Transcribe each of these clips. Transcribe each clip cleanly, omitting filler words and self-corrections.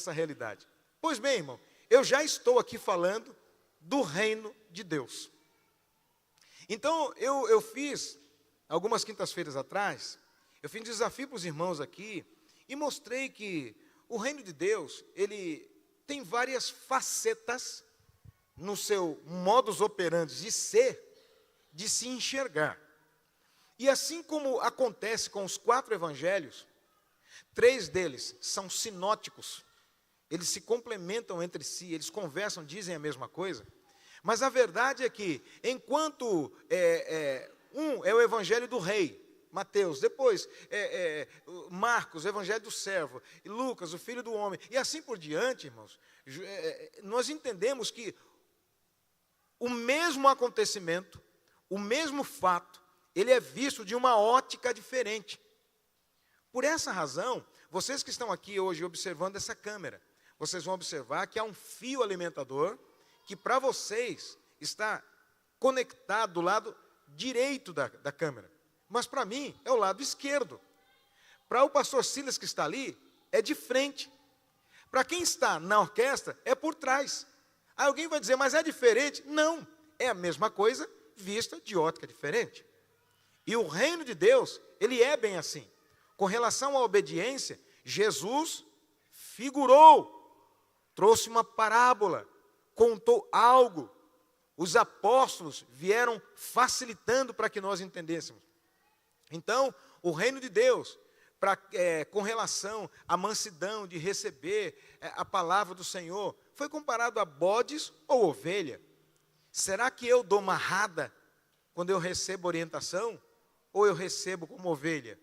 essa realidade? Pois bem, irmão, eu já estou aqui falando do reino de Deus. Então, eu fiz, algumas quintas-feiras atrás, eu fiz um desafio para os irmãos aqui e mostrei que o reino de Deus, ele tem várias facetas no seu modus operandi de ser, de se enxergar. E assim como acontece com os 4 evangelhos, 3 deles são sinóticos, eles se complementam entre si, eles conversam, dizem a mesma coisa, mas a verdade é que, enquanto um é o evangelho do rei, Mateus, depois Marcos, o evangelho do servo, e Lucas, o filho do homem, e assim por diante, irmãos, nós entendemos que o mesmo acontecimento, o mesmo fato, ele é visto de uma ótica diferente. Por essa razão, vocês que estão aqui hoje observando essa câmera, vocês vão observar que há um fio alimentador que para vocês está conectado do lado direito da câmera. Mas para mim é o lado esquerdo. Para o pastor Silas que está ali, é de frente. Para quem está na orquestra, é por trás. Aí alguém vai dizer, mas é diferente? Não, é a mesma coisa, vista de ótica diferente. E o reino de Deus, ele é bem assim. Com relação à obediência, Jesus figurou, trouxe uma parábola, contou algo. Os apóstolos vieram facilitando para que nós entendêssemos. Então, o reino de Deus, com relação à mansidão de receber a palavra do Senhor, foi comparado a bodes ou ovelha. Será que eu dou marrada quando eu recebo orientação? Ou eu recebo como ovelha,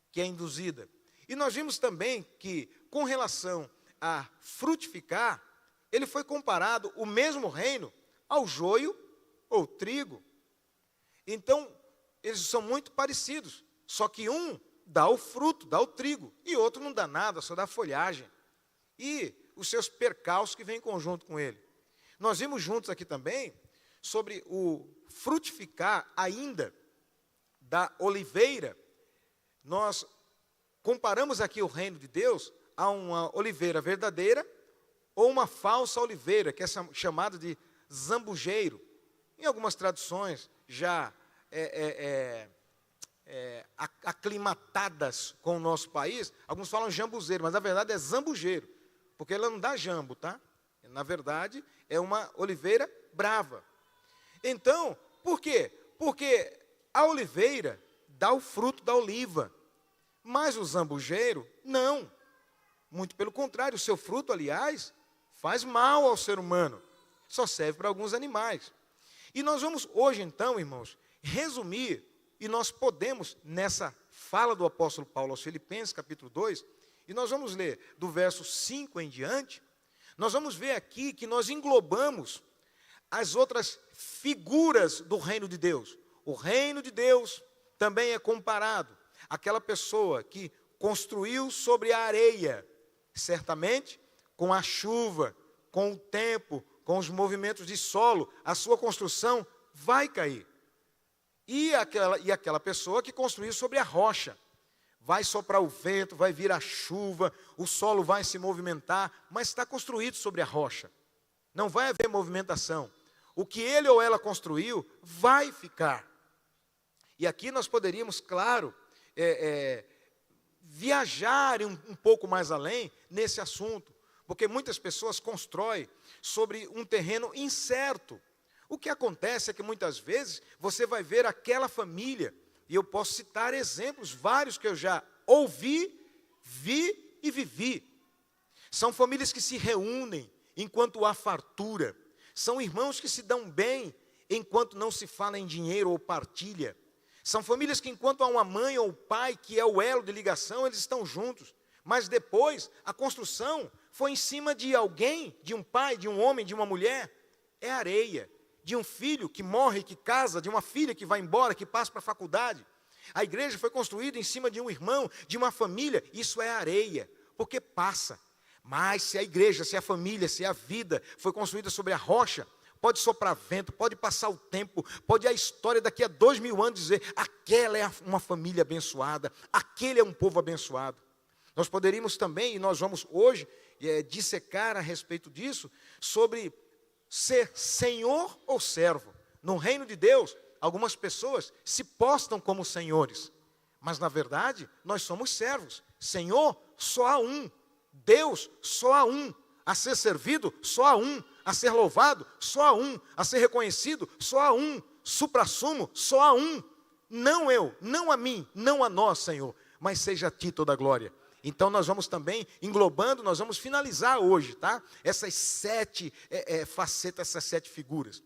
que é induzida? E nós vimos também que, com relação a frutificar, ele foi comparado, o mesmo reino, ao joio ou trigo. Então, eles são muito parecidos, só que um dá o fruto, dá o trigo, e outro não dá nada, só dá folhagem. E os seus percalços que vêm em conjunto com ele. Nós vimos juntos aqui também sobre o frutificar ainda da oliveira. Nós comparamos aqui o reino de Deus a uma oliveira verdadeira ou uma falsa oliveira, que é chamada de zambujeiro. Em algumas traduções já aclimatadas com o nosso país, alguns falam jambuzeiro, mas na verdade é zambujeiro, porque ela não dá jambo, tá? Na verdade, é uma oliveira brava. Então, por quê? Porque a oliveira dá o fruto da oliva, mas o zambujeiro, não. Muito pelo contrário, o seu fruto, aliás, faz mal ao ser humano. Só serve para alguns animais. E nós vamos hoje, então, irmãos, resumir, e nós podemos, nessa fala do apóstolo Paulo aos Filipenses, capítulo 2, e nós vamos ler do verso 5 em diante, nós vamos ver aqui que nós englobamos as outras figuras do reino de Deus. O reino de Deus também é comparado àquela pessoa que construiu sobre a areia, certamente com a chuva, com o tempo, com os movimentos de solo, a sua construção vai cair. E aquela pessoa que construiu sobre a rocha, vai soprar o vento, vai vir a chuva, o solo vai se movimentar, mas está construído sobre a rocha. Não vai haver movimentação. O que ele ou ela construiu vai ficar. E aqui nós poderíamos, claro, viajar um pouco mais além nesse assunto, porque muitas pessoas constroem sobre um terreno incerto. O que acontece é que muitas vezes você vai ver aquela família, e eu posso citar exemplos vários que eu já ouvi, vi e vivi. São famílias que se reúnem enquanto há fartura. São irmãos que se dão bem enquanto não se fala em dinheiro ou partilha. São famílias que, enquanto há uma mãe ou pai que é o elo de ligação, eles estão juntos. Mas depois, a construção foi em cima de alguém, de um pai, de um homem, de uma mulher. É areia. De um filho que morre, que casa, de uma filha que vai embora, que passa para a faculdade. A igreja foi construída em cima de um irmão, de uma família. Isso é areia, porque passa. Mas se a igreja, se a família, se a vida foi construída sobre a rocha, pode soprar vento, pode passar o tempo, pode a história daqui a 2000 anos dizer, aquela é uma família abençoada, aquele é um povo abençoado. Nós poderíamos também, e nós vamos hoje, dissecar a respeito disso, sobre ser senhor ou servo. No reino de Deus, algumas pessoas se postam como senhores, mas na verdade nós somos servos. Senhor, só há um. Deus, só há um. A ser servido, só há um. A ser louvado, só há um. A ser reconhecido, só há um. Suprassumo, só há um. Não eu, não a mim, não a nós, Senhor, mas seja a ti toda a glória. Então nós vamos também, englobando, nós vamos finalizar hoje, tá? Essas 7 facetas, essas 7 figuras.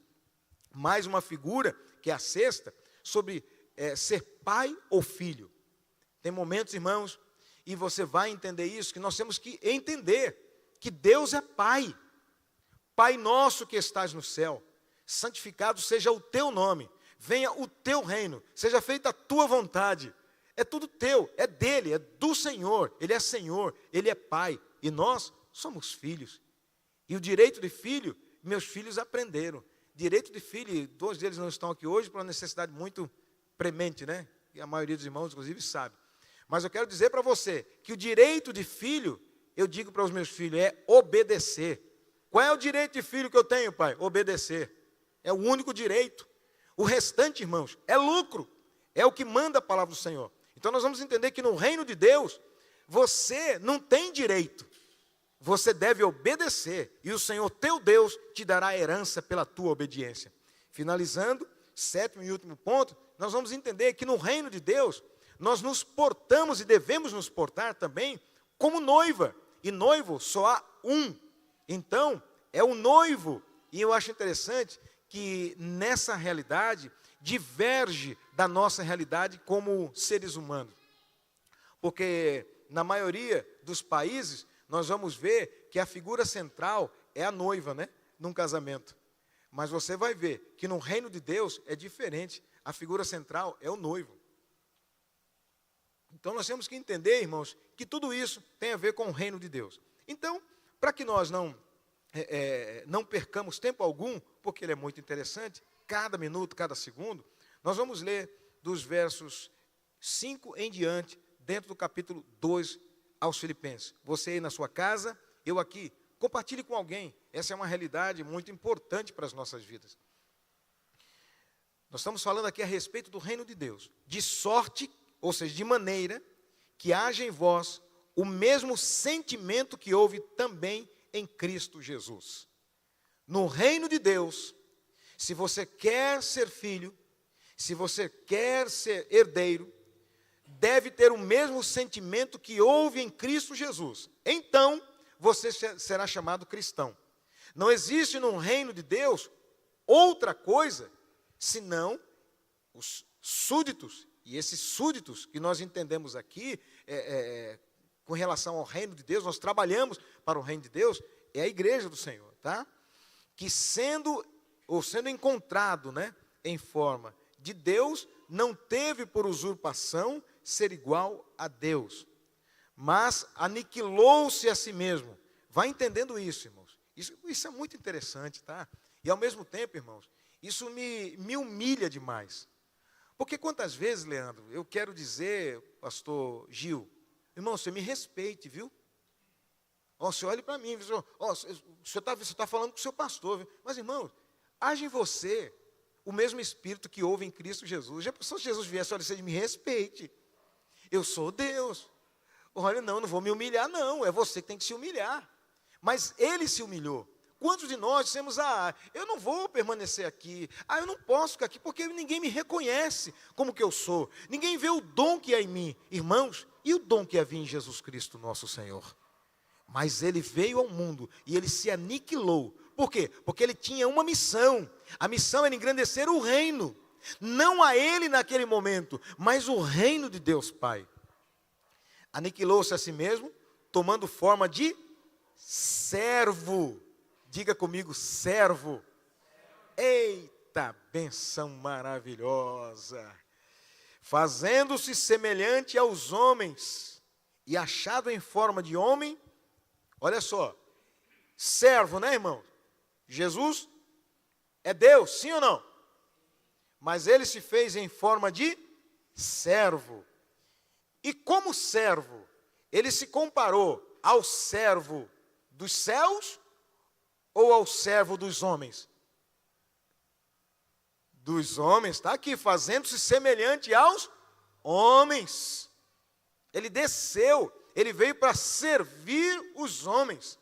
Mais uma figura, que é a sexta, sobre ser pai ou filho. Tem momentos, irmãos, e você vai entender isso, que nós temos que entender que Deus é Pai. Pai nosso que estás no céu, santificado seja o teu nome, venha o teu reino, seja feita a tua vontade. É tudo teu, é dele, é do Senhor. Ele é Senhor, Ele é Pai. E nós somos filhos. E o direito de filho, meus filhos aprenderam. Direito de filho, e 2 deles não estão aqui hoje por uma necessidade muito premente, né? E a maioria dos irmãos, inclusive, sabe. Mas eu quero dizer para você que o direito de filho, eu digo para os meus filhos, é obedecer. Qual é o direito de filho que eu tenho, pai? Obedecer. É o único direito. O restante, irmãos, é lucro. É o que manda a palavra do Senhor. Então nós vamos entender que no reino de Deus, você não tem direito. Você deve obedecer. E o Senhor teu Deus te dará a herança pela tua obediência. Finalizando, 7º e último ponto, nós vamos entender que no reino de Deus, nós nos portamos e devemos nos portar também como noiva. E noivo só há um. Então, é o noivo. E eu acho interessante que nessa realidade diverge da nossa realidade como seres humanos. Porque na maioria dos países, nós vamos ver que a figura central é a noiva, né? Num casamento. Mas você vai ver que no reino de Deus é diferente. A figura central é o noivo. Então nós temos que entender, irmãos, que tudo isso tem a ver com o reino de Deus. Então, para que nós não percamos tempo algum, porque ele é muito interessante, cada minuto, cada segundo, nós vamos ler dos versos 5 em diante, dentro do capítulo 2 aos Filipenses. Você aí na sua casa, eu aqui, compartilhe com alguém. Essa é uma realidade muito importante para as nossas vidas. Nós estamos falando aqui a respeito do reino de Deus, de sorte, ou seja, de maneira que haja em vós o mesmo sentimento que houve também em Cristo Jesus. No reino de Deus, se você quer ser filho, se você quer ser herdeiro, deve ter o mesmo sentimento que houve em Cristo Jesus. Então, você será chamado cristão. Não existe no reino de Deus outra coisa, senão os súditos. E esses súditos que nós entendemos aqui, com relação ao reino de Deus, nós trabalhamos para o reino de Deus, é a igreja do Senhor, tá? Que sendo encontrado, né, em forma de Deus, não teve por usurpação ser igual a Deus, mas aniquilou-se a si mesmo. Vai entendendo isso, irmãos. Isso é muito interessante, tá? E ao mesmo tempo, irmãos, isso me humilha demais. Porque quantas vezes, Leandro, eu quero dizer, pastor Gil, irmão, você me respeite, viu? Ó, você olhe para mim, viu? Ó, você está falando com o seu pastor, viu? Mas, irmão, haja em você o mesmo espírito que houve em Cristo Jesus. Já pensou se Jesus viesse, olha, você me respeite. Eu sou Deus. Olha, não vou me humilhar, não. É você que tem que se humilhar. Mas ele se humilhou. Quantos de nós dissemos, eu não vou permanecer aqui, eu não posso ficar aqui, porque ninguém me reconhece como que eu sou, ninguém vê o dom que há em mim. Irmãos, e o dom que havia em Jesus Cristo, nosso Senhor? Mas ele veio ao mundo e ele se aniquilou. Por quê? Porque ele tinha uma missão. A missão era engrandecer o reino, não a ele naquele momento, mas o reino de Deus Pai. Aniquilou-se a si mesmo, tomando forma de servo. Diga comigo, servo. Eita, benção maravilhosa. Fazendo-se semelhante aos homens, e achado em forma de homem. Olha só, servo, né, irmão? Jesus é Deus, sim ou não? Mas ele se fez em forma de servo. E como servo, ele se comparou ao servo dos céus ou ao servo dos homens? Dos homens, está aqui, fazendo-se semelhante aos homens. Ele desceu, ele veio para servir os homens.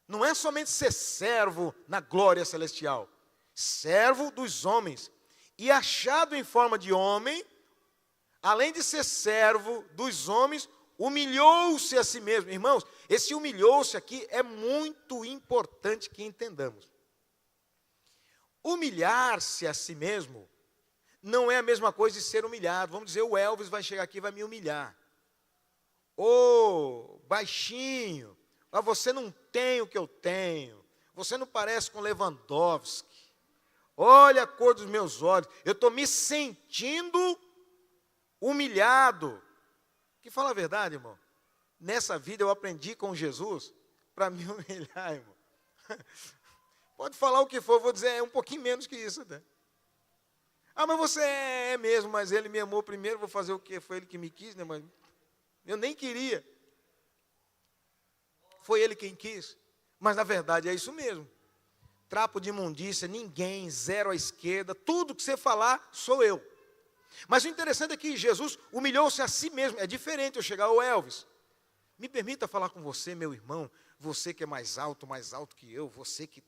Não é somente ser servo na glória celestial, servo dos homens. E achado em forma de homem, além de ser servo dos homens, humilhou-se a si mesmo. Irmãos, esse humilhou-se aqui é muito importante que entendamos. Humilhar-se a si mesmo não é a mesma coisa de ser humilhado. Vamos dizer, o Elvis vai chegar aqui e vai me humilhar. Ô, baixinho, mas você não tem o que eu tenho. Você não parece com Lewandowski. Olha a cor dos meus olhos. Eu estou me sentindo humilhado. Que fala a verdade, irmão. Nessa vida eu aprendi com Jesus para me humilhar, irmão. Pode falar o que for, eu vou dizer, é um pouquinho menos que isso, né? Ah, mas você é mesmo, mas ele me amou primeiro, vou fazer o quê? Foi ele que me quis, né? Mas eu nem queria. Foi ele quem quis. Mas na verdade é isso mesmo. Trapo de imundícia, ninguém, zero à esquerda, tudo que você falar, sou eu. Mas o interessante é que Jesus humilhou-se a si mesmo. É diferente eu chegar ao Elvis. Me permita falar com você, meu irmão, você que é mais alto que eu, você que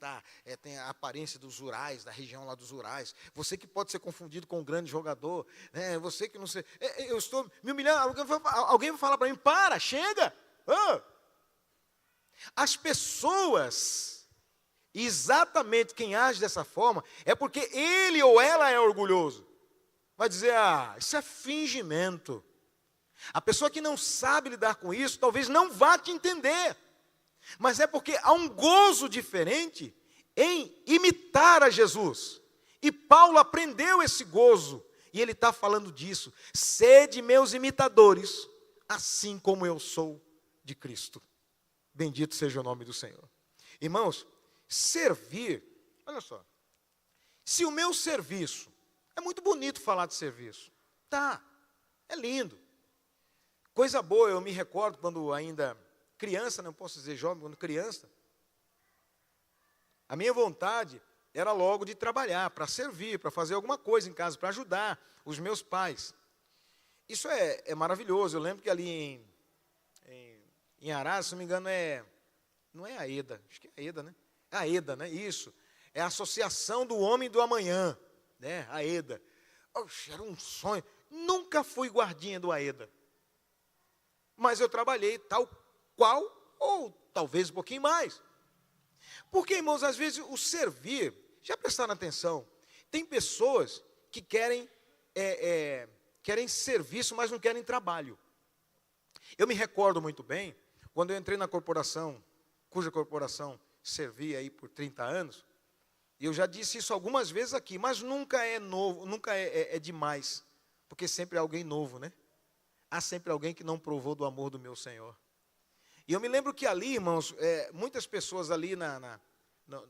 tem a aparência dos Urais, da região lá dos Urais, você que pode ser confundido com um grande jogador, né? Você que não sei, eu estou me humilhando, alguém vai falar para mim, para, chega. As pessoas, exatamente quem age dessa forma, é porque ele ou ela é orgulhoso. Vai dizer, isso é fingimento. A pessoa que não sabe lidar com isso, talvez não vá te entender. Mas é porque há um gozo diferente em imitar a Jesus. E Paulo aprendeu esse gozo. E ele está falando disso. Sede meus imitadores, assim como eu sou de Cristo. Bendito seja o nome do Senhor. Irmãos, servir, olha só. Se o meu serviço, é muito bonito falar de serviço. Tá, é lindo. Coisa boa, eu me recordo quando ainda criança, não posso dizer jovem, quando criança, a minha vontade era logo de trabalhar, para servir, para fazer alguma coisa em casa, para ajudar os meus pais. Isso é maravilhoso. Eu lembro que ali em Arás, se não me engano, não é a EDA, acho que é a EDA, né? É a EDA, né? Isso. É a Associação do Homem do Amanhã, né? A EDA. Oxe, era um sonho. Nunca fui guardinha do AEDA. Mas eu trabalhei tal qual, ou talvez um pouquinho mais. Porque, irmãos, às vezes o servir, já prestaram atenção, tem pessoas que querem serviço, mas não querem trabalho. Eu me recordo muito bem, quando eu entrei na corporação, cuja corporação servia aí por 30 anos, e eu já disse isso algumas vezes aqui, mas nunca é novo, nunca é demais, porque sempre é alguém novo, né? Há sempre alguém que não provou do amor do meu Senhor. E eu me lembro que ali, irmãos, muitas pessoas ali,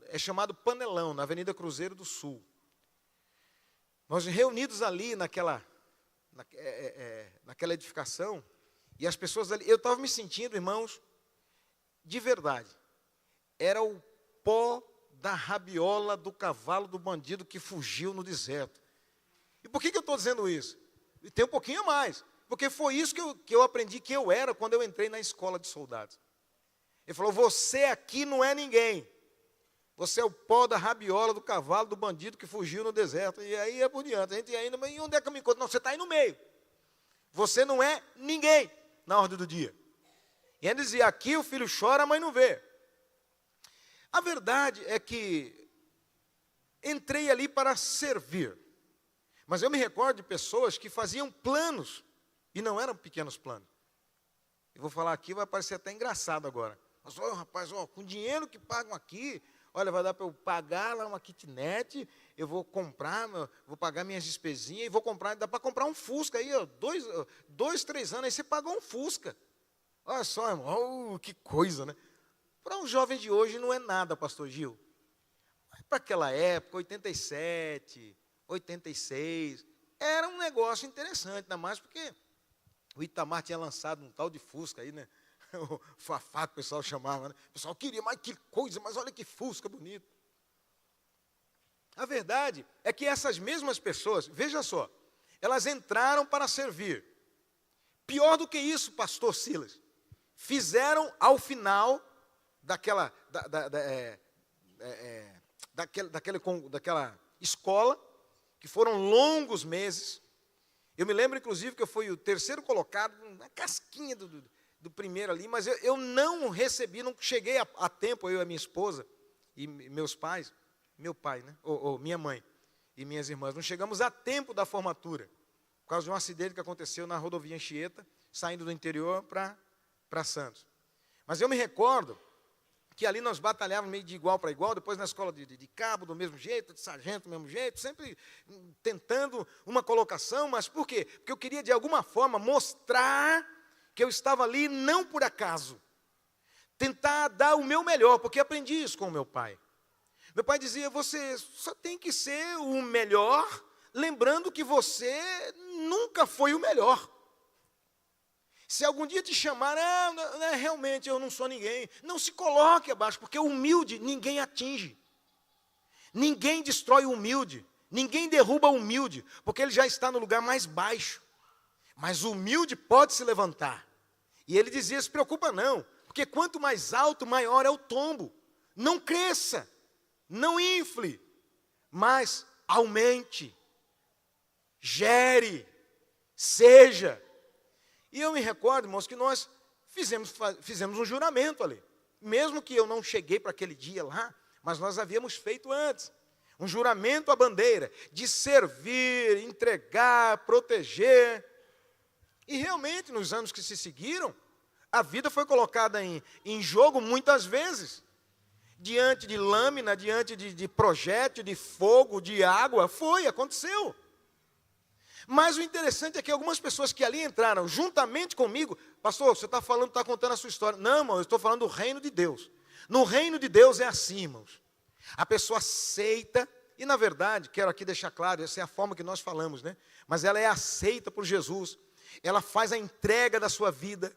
é chamado Panelão, na Avenida Cruzeiro do Sul. Nós reunidos ali naquela edificação, e as pessoas ali, eu estava me sentindo, irmãos, de verdade, era o pó da rabiola do cavalo do bandido que fugiu no deserto. E por que eu estou dizendo isso? E tem um pouquinho a mais. Porque foi isso que eu aprendi que eu era quando eu entrei na escola de soldados. Ele falou, você aqui não é ninguém. Você é o pó da rabiola do cavalo do bandido que fugiu no deserto. E aí é por diante. A gente ainda, e onde é que eu me encontro? Não, você está aí no meio. Você não é ninguém na ordem do dia. E ele dizia, aqui o filho chora, a mãe não vê. A verdade é que entrei ali para servir. Mas eu me recordo de pessoas que faziam planos, e não eram pequenos planos. Eu vou falar aqui, vai parecer até engraçado agora. Mas, rapaz, com o dinheiro que pagam aqui, olha, vai dar para eu pagar lá uma kitnet, eu vou comprar, vou pagar minhas despesinhas, e vou comprar, dá para comprar um Fusca aí, 3 anos, aí você pagou um Fusca. Olha só, irmão, que coisa, né? Para um jovem de hoje não é nada, pastor Gil. Mas para aquela época, 87, 86, era um negócio interessante, ainda mais porque o Itamar tinha lançado um tal de Fusca aí, né? o Fafá, que o pessoal chamava, né? O pessoal queria, mas que coisa, mas olha que Fusca bonito. A verdade é que essas mesmas pessoas, veja só, elas entraram para servir. Pior do que isso, pastor Silas, fizeram ao final daquela escola, que foram longos meses. Eu me lembro, inclusive, que eu fui o terceiro colocado, na casquinha do primeiro ali, mas eu não recebi, não cheguei a tempo, eu e a minha esposa, e meus pais, meu pai, né? Ou minha mãe e minhas irmãs, não chegamos a tempo da formatura, por causa de um acidente que aconteceu na rodovia Anchieta, saindo do interior para Santos. Mas eu me recordo que ali nós batalhávamos meio de igual para igual, depois na escola de cabo do mesmo jeito, de sargento do mesmo jeito, sempre tentando uma colocação, mas por quê? Porque eu queria de alguma forma mostrar que eu estava ali não por acaso, tentar dar o meu melhor, porque aprendi isso com o meu pai. Meu pai dizia, você só tem que ser o melhor, lembrando que você nunca foi o melhor. Se algum dia te chamar, realmente eu não sou ninguém, não se coloque abaixo, porque o humilde ninguém atinge. Ninguém destrói o humilde, ninguém derruba o humilde, porque ele já está no lugar mais baixo. Mas o humilde pode se levantar. E ele dizia, se preocupa não, porque quanto mais alto, maior é o tombo. Não cresça, não infle, mas aumente, gere, seja. E eu me recordo, irmãos, que nós fizemos um juramento ali. Mesmo que eu não cheguei para aquele dia lá, mas nós havíamos feito antes. Um juramento à bandeira, de servir, entregar, proteger. E realmente, nos anos que se seguiram, a vida foi colocada em jogo muitas vezes. Diante de lâmina, diante de projétil, de fogo, de água, aconteceu. Mas o interessante é que algumas pessoas que ali entraram juntamente comigo, pastor, você está contando a sua história. Não, irmão, eu estou falando do reino de Deus. No reino de Deus é assim, irmãos. A pessoa aceita, e na verdade, quero aqui deixar claro, essa é a forma que nós falamos, né? Mas ela é aceita por Jesus. Ela faz a entrega da sua vida.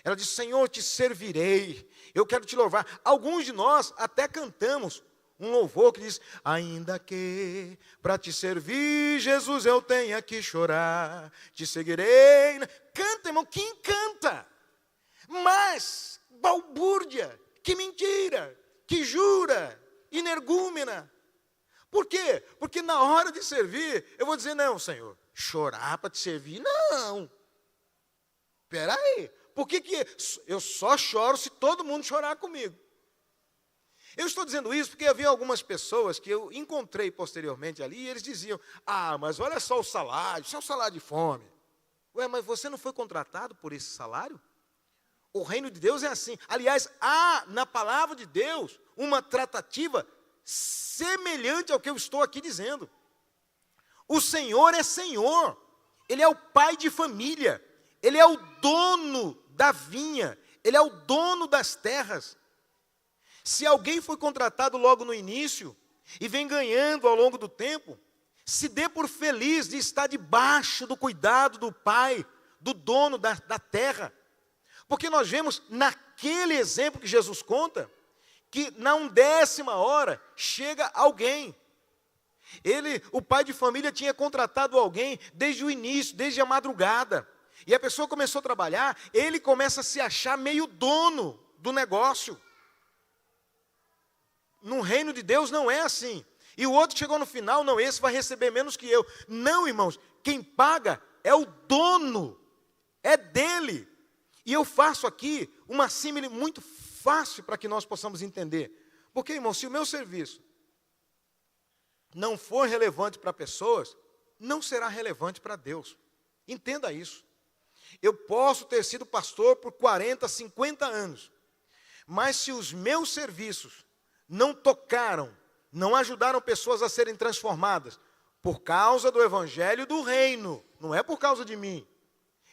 Ela diz, Senhor, te servirei, eu quero te louvar. Alguns de nós até cantamos um louvor que diz, ainda que para te servir, Jesus, eu tenha que chorar, te seguirei. Canta, irmão, quem canta? Mas, balbúrdia, que mentira, que jura, energúmena. Por quê? Porque na hora de servir, eu vou dizer, não, Senhor, chorar para te servir? Não. Espera aí, por que eu só choro se todo mundo chorar comigo? Eu estou dizendo isso porque havia algumas pessoas que eu encontrei posteriormente ali, e eles diziam, mas olha só o salário, isso é um salário de fome. Ué, mas você não foi contratado por esse salário? O reino de Deus é assim. Aliás, há na palavra de Deus uma tratativa semelhante ao que eu estou aqui dizendo. O Senhor é Senhor, Ele é o pai de família, Ele é o dono da vinha, Ele é o dono das terras. Se alguém foi contratado logo no início e vem ganhando ao longo do tempo, se dê por feliz de estar debaixo do cuidado do Pai, do dono da terra. Porque nós vemos naquele exemplo que Jesus conta, que na 10ª hora chega alguém. O pai de família tinha contratado alguém desde o início, desde a madrugada. E a pessoa começou a trabalhar, ele começa a se achar meio dono do negócio. No reino de Deus não é assim. E o outro chegou no final, não, esse vai receber menos que eu. Não, irmãos, quem paga é o dono, é dele. E eu faço aqui uma símile muito fácil para que nós possamos entender. Porque, irmão, se o meu serviço não for relevante para pessoas, não será relevante para Deus. Entenda isso. Eu posso ter sido pastor por 40, 50 anos, mas se os meus serviços não tocaram, não ajudaram pessoas a serem transformadas, por causa do evangelho do reino, não é por causa de mim,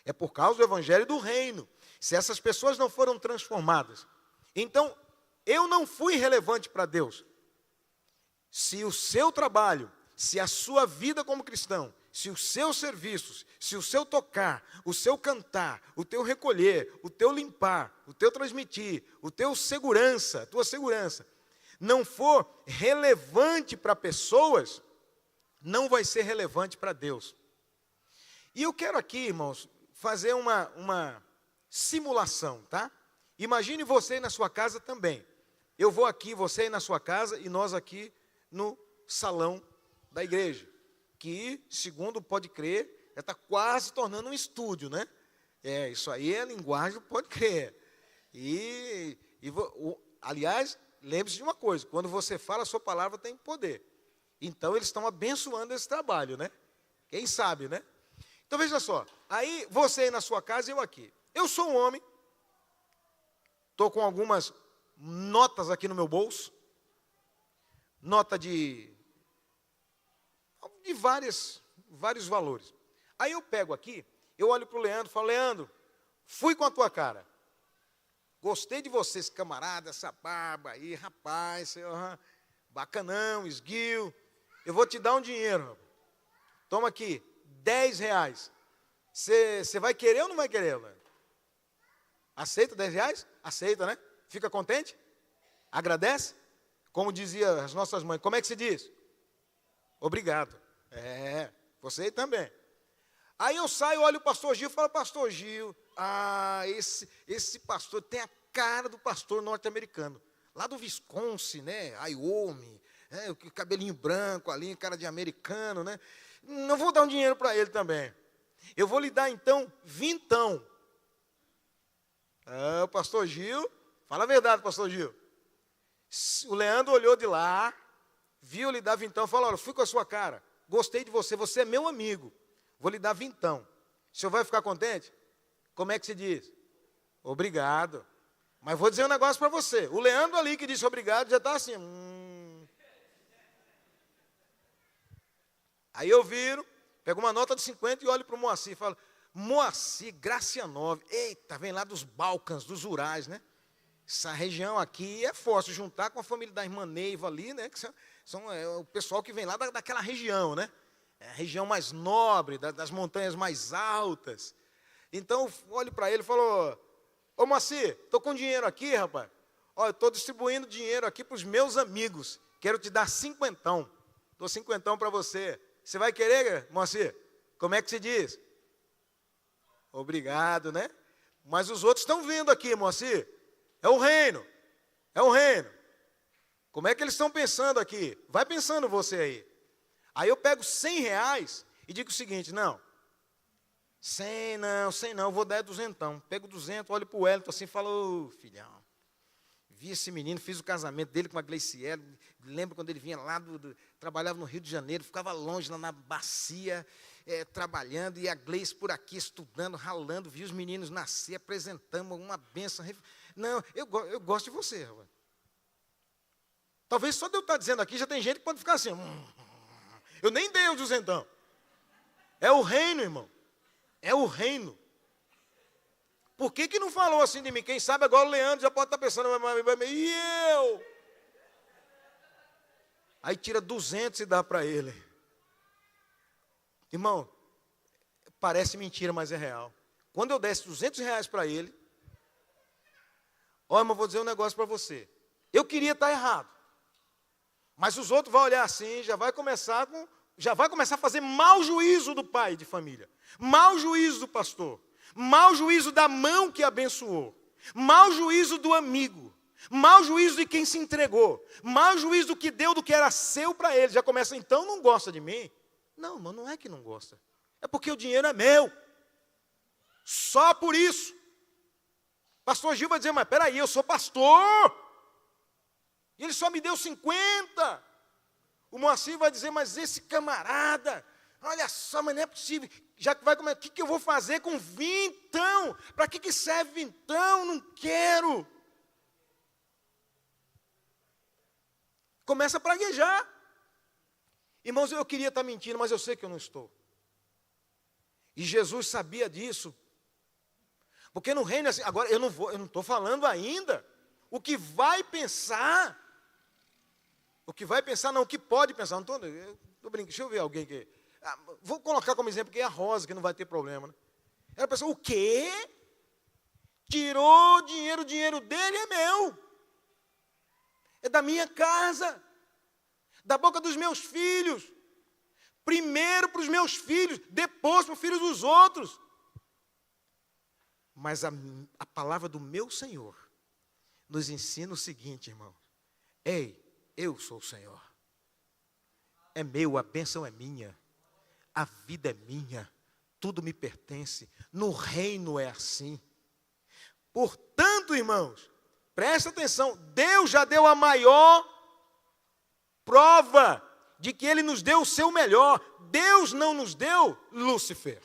é por causa do evangelho do reino. Se essas pessoas não foram transformadas, então eu não fui relevante para Deus. Se o seu trabalho, se a sua vida como cristão se os seus serviços, se o seu tocar, o seu cantar, o teu recolher, o teu limpar, o teu transmitir, o teu segurança, a tua segurança, não for relevante para pessoas, não vai ser relevante para Deus. E eu quero aqui, irmãos, fazer uma simulação, tá? Imagine você aí na sua casa também. Eu vou aqui, você aí na sua casa e nós aqui no salão da igreja, que, segundo pode crer, já está quase tornando um estúdio, né? Isso aí é a linguagem, pode crer. Aliás, lembre-se de uma coisa, quando você fala, a sua palavra tem poder. Então, eles estão abençoando esse trabalho, né? Quem sabe, né? Então, veja só, aí você aí na sua casa e eu aqui. Eu sou um homem, estou com algumas notas aqui no meu bolso, nota de vários valores. Aí eu pego aqui, eu olho para o Leandro e falo, Leandro, fui com a tua cara. Gostei de você, esse camarada, essa barba aí, rapaz, bacanão, esguio. Eu vou te dar um dinheiro. Toma aqui, R$10. Você vai querer ou não vai querer, Leandro? Aceita R$10? Aceita, né? Fica contente? Agradece? Como dizia as nossas mães, como é que se diz? Obrigado. Você também. Aí eu saio, olho o pastor Gil e falo, pastor Gil, esse pastor tem a cara do pastor norte-americano, lá do Wisconsin, né, Wyoming, o cabelinho branco ali, cara de americano, né, não vou dar um dinheiro para ele também, eu vou lhe dar então vintão. O pastor Gil, fala a verdade, pastor Gil, o Leandro olhou de lá, viu lhe dar vintão, falou, olha, fui com a sua cara, gostei de você, você é meu amigo, vou lhe dar vintão. O senhor vai ficar contente? Como é que se diz? Obrigado. Mas vou dizer um negócio para você. O Leandro ali que disse obrigado já está assim. Aí eu viro, pego uma nota de 50 e olho para o Moacir e falo, Moacir, Gracianov, eita, vem lá dos Balcãs, dos Urais, né? Essa região aqui é fácil juntar com a família da irmã Neiva ali, né? Que são o pessoal que vem lá daquela região, né? É a região mais nobre, das montanhas mais altas. Então, olho para ele e falo, ô Moacir, estou com dinheiro aqui, rapaz. Olha, estou distribuindo dinheiro aqui para os meus amigos. Quero te dar cinquentão. Dou cinquentão para você. Você vai querer, Moacir? Como é que se diz? Obrigado, né? Mas os outros estão vindo aqui, Moacir. É o reino. É o reino. Como é que eles estão pensando aqui? Vai pensando você aí. Aí eu pego R$100 e digo o seguinte, não, 100 não, vou dar duzentão. Pego 200, olho para o Wellington assim e falo, ô filhão, vi esse menino, fiz o casamento dele com a Gleiciele, lembro quando ele vinha lá, trabalhava no Rio de Janeiro, ficava longe lá na bacia, trabalhando, e a Gleice por aqui estudando, ralando, vi os meninos nascer, apresentamos uma bênção. Não, eu gosto de você, rapaz. Talvez só de eu estar dizendo aqui, já tem gente que pode ficar assim, eu nem dei o duzentão. É o reino, irmão. É o reino. Por que não falou assim de mim? Quem sabe agora o Leandro já pode estar pensando, e eu? Aí tira 200 e dá para ele. Irmão, parece mentira, mas é real. Quando eu desse R$200 para ele, olha, mas vou dizer um negócio para você. Eu queria estar errado. Mas os outros vão olhar assim, já vai começar a fazer mau juízo do pai de família, mau juízo do pastor, mau juízo da mão que abençoou, mau juízo do amigo, mau juízo de quem se entregou, mau juízo do que deu, do que era seu para ele. Já começa, então não gosta de mim? Não, mas não é que não gosta, é porque o dinheiro é meu, só por isso. Pastor Gil vai dizer, mas peraí, eu sou pastor, e ele só me deu 50. O Moacir vai dizer, mas esse camarada, olha só, mas não é possível. Já que vai comer, o que eu vou fazer com vintão? Para que serve vintão? Não quero. Começa a praguejar. Irmãos, eu queria estar mentindo, mas eu sei que eu não estou. E Jesus sabia disso. Porque no reino, assim, agora eu não estou falando ainda o que vai pensar. O que vai pensar, não, o que pode pensar. Não estou brincando, deixa eu ver alguém que... Vou colocar como exemplo que é a Rosa, que não vai ter problema, né? Ela pensou, o quê? Tirou o dinheiro dele é meu. É da minha casa. Da boca dos meus filhos. Primeiro para os meus filhos, depois para os filhos dos outros. Mas a palavra do meu Senhor nos ensina o seguinte, irmão. Ei, eu sou o Senhor. É meu, a bênção é minha. A vida é minha. Tudo me pertence. No reino é assim. Portanto, irmãos, presta atenção. Deus já deu a maior prova de que Ele nos deu o seu melhor. Deus não nos deu Lúcifer.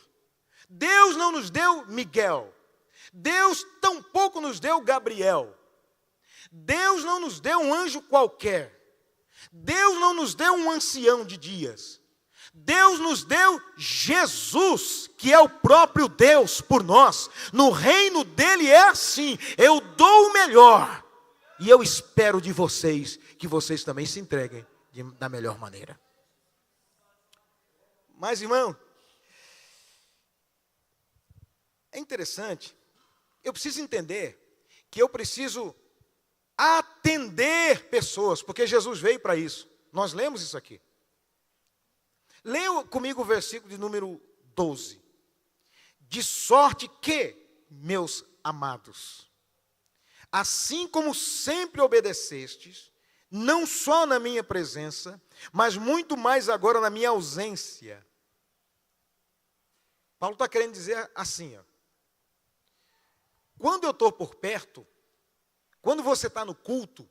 Deus não nos deu Miguel. Deus tampouco nos deu Gabriel. Deus não nos deu um anjo qualquer. Deus não nos deu um ancião de dias. Deus nos deu Jesus, que é o próprio Deus por nós. No reino dele é assim, eu dou o melhor. E eu espero de vocês, que vocês também se entreguem da melhor maneira. Mas, irmão, é interessante, eu preciso entender que eu preciso atender pessoas, porque Jesus veio para isso. Nós lemos isso aqui. Leia comigo o versículo de número 12. De sorte que, meus amados, assim como sempre obedecestes, não só na minha presença, mas muito mais agora na minha ausência. Paulo está querendo dizer assim, ó. Quando eu estou por perto, quando você está no culto,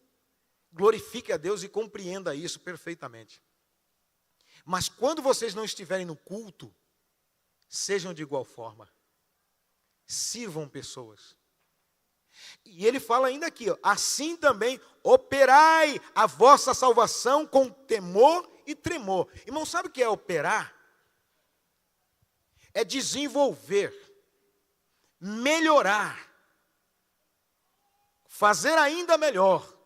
glorifique a Deus e compreenda isso perfeitamente. Mas quando vocês não estiverem no culto, sejam de igual forma. Sirvam pessoas. E ele fala ainda aqui, ó, assim também operai a vossa salvação com temor e tremor. Irmão, sabe o que é operar? É desenvolver, melhorar, fazer ainda melhor.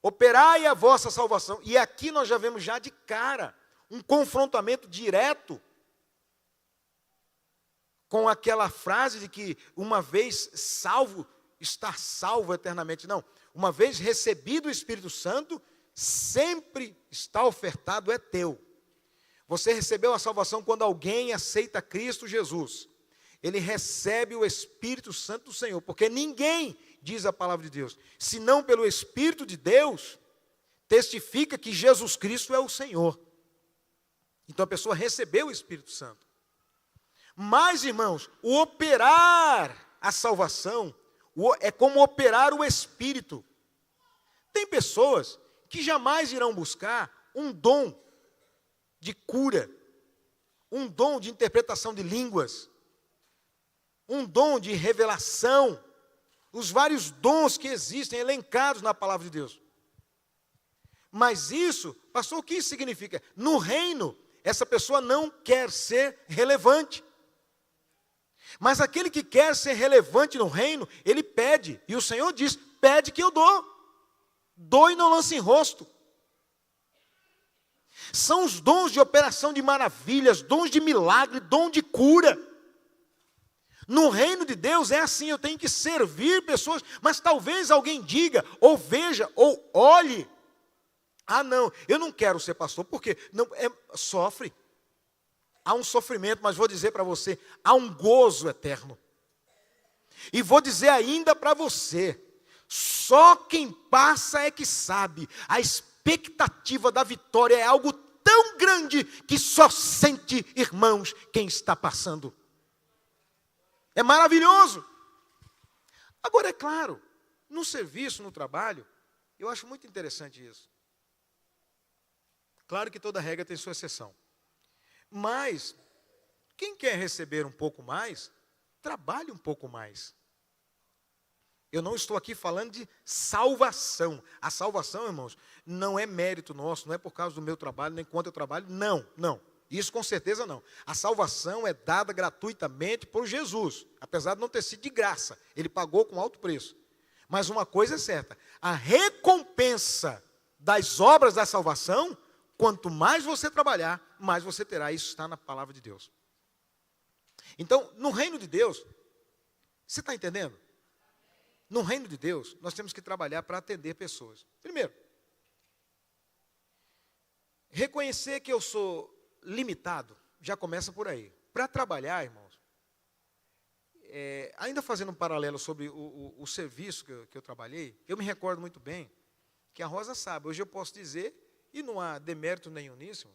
Operai a vossa salvação. E aqui nós já vemos já de cara um confrontamento direto com aquela frase de que uma vez salvo, estar salvo eternamente. Não, uma vez recebido o Espírito Santo, sempre está ofertado, é teu. Você recebeu a salvação quando alguém aceita Cristo Jesus. Ele recebe o Espírito Santo do Senhor, porque ninguém, diz a palavra de Deus, senão pelo Espírito de Deus, testifica que Jesus Cristo é o Senhor. Então a pessoa recebeu o Espírito Santo. Mas, irmãos, o operar a salvação é como operar o Espírito. Tem pessoas que jamais irão buscar um dom de cura, um dom de interpretação de línguas, um dom de revelação, os vários dons que existem elencados na palavra de Deus. Mas isso, pastor, o que isso significa? No reino, essa pessoa não quer ser relevante. Mas aquele que quer ser relevante no reino, ele pede. E o Senhor diz, pede que eu dou. Dou e não lance em rosto. São os dons de operação de maravilhas, dons de milagre, dom de cura. No reino de Deus é assim, eu tenho que servir pessoas, mas talvez alguém diga, ou veja, ou olhe. Ah, não, eu não quero ser pastor, porque não, sofre. Há um sofrimento, mas vou dizer para você, há um gozo eterno. E vou dizer ainda para você, só quem passa é que sabe, a expectativa da vitória é algo tão grande que só sente, irmãos, quem está passando. É maravilhoso. Agora, é claro, no serviço, no trabalho, eu acho muito interessante isso. Claro que toda regra tem sua exceção. Mas, quem quer receber um pouco mais, trabalhe um pouco mais. Eu não estou aqui falando de salvação. A salvação, irmãos, não é mérito nosso, não é por causa do meu trabalho, nem quanto eu trabalho. Não, não. Isso com certeza não. A salvação é dada gratuitamente por Jesus, apesar de não ter sido de graça. Ele pagou com alto preço. Mas uma coisa é certa, a recompensa das obras da salvação Quanto mais você trabalhar, mais você terá. Isso está na palavra de Deus. Então, no reino de Deus, você está entendendo? No reino de Deus, nós temos que trabalhar para atender pessoas. Primeiro, reconhecer que eu sou limitado, já começa por aí. Para trabalhar, irmãos, ainda fazendo um paralelo sobre o serviço que eu trabalhei, eu me recordo muito bem que a Rosa sabe, hoje eu posso dizer, e não há demérito nenhum nisso,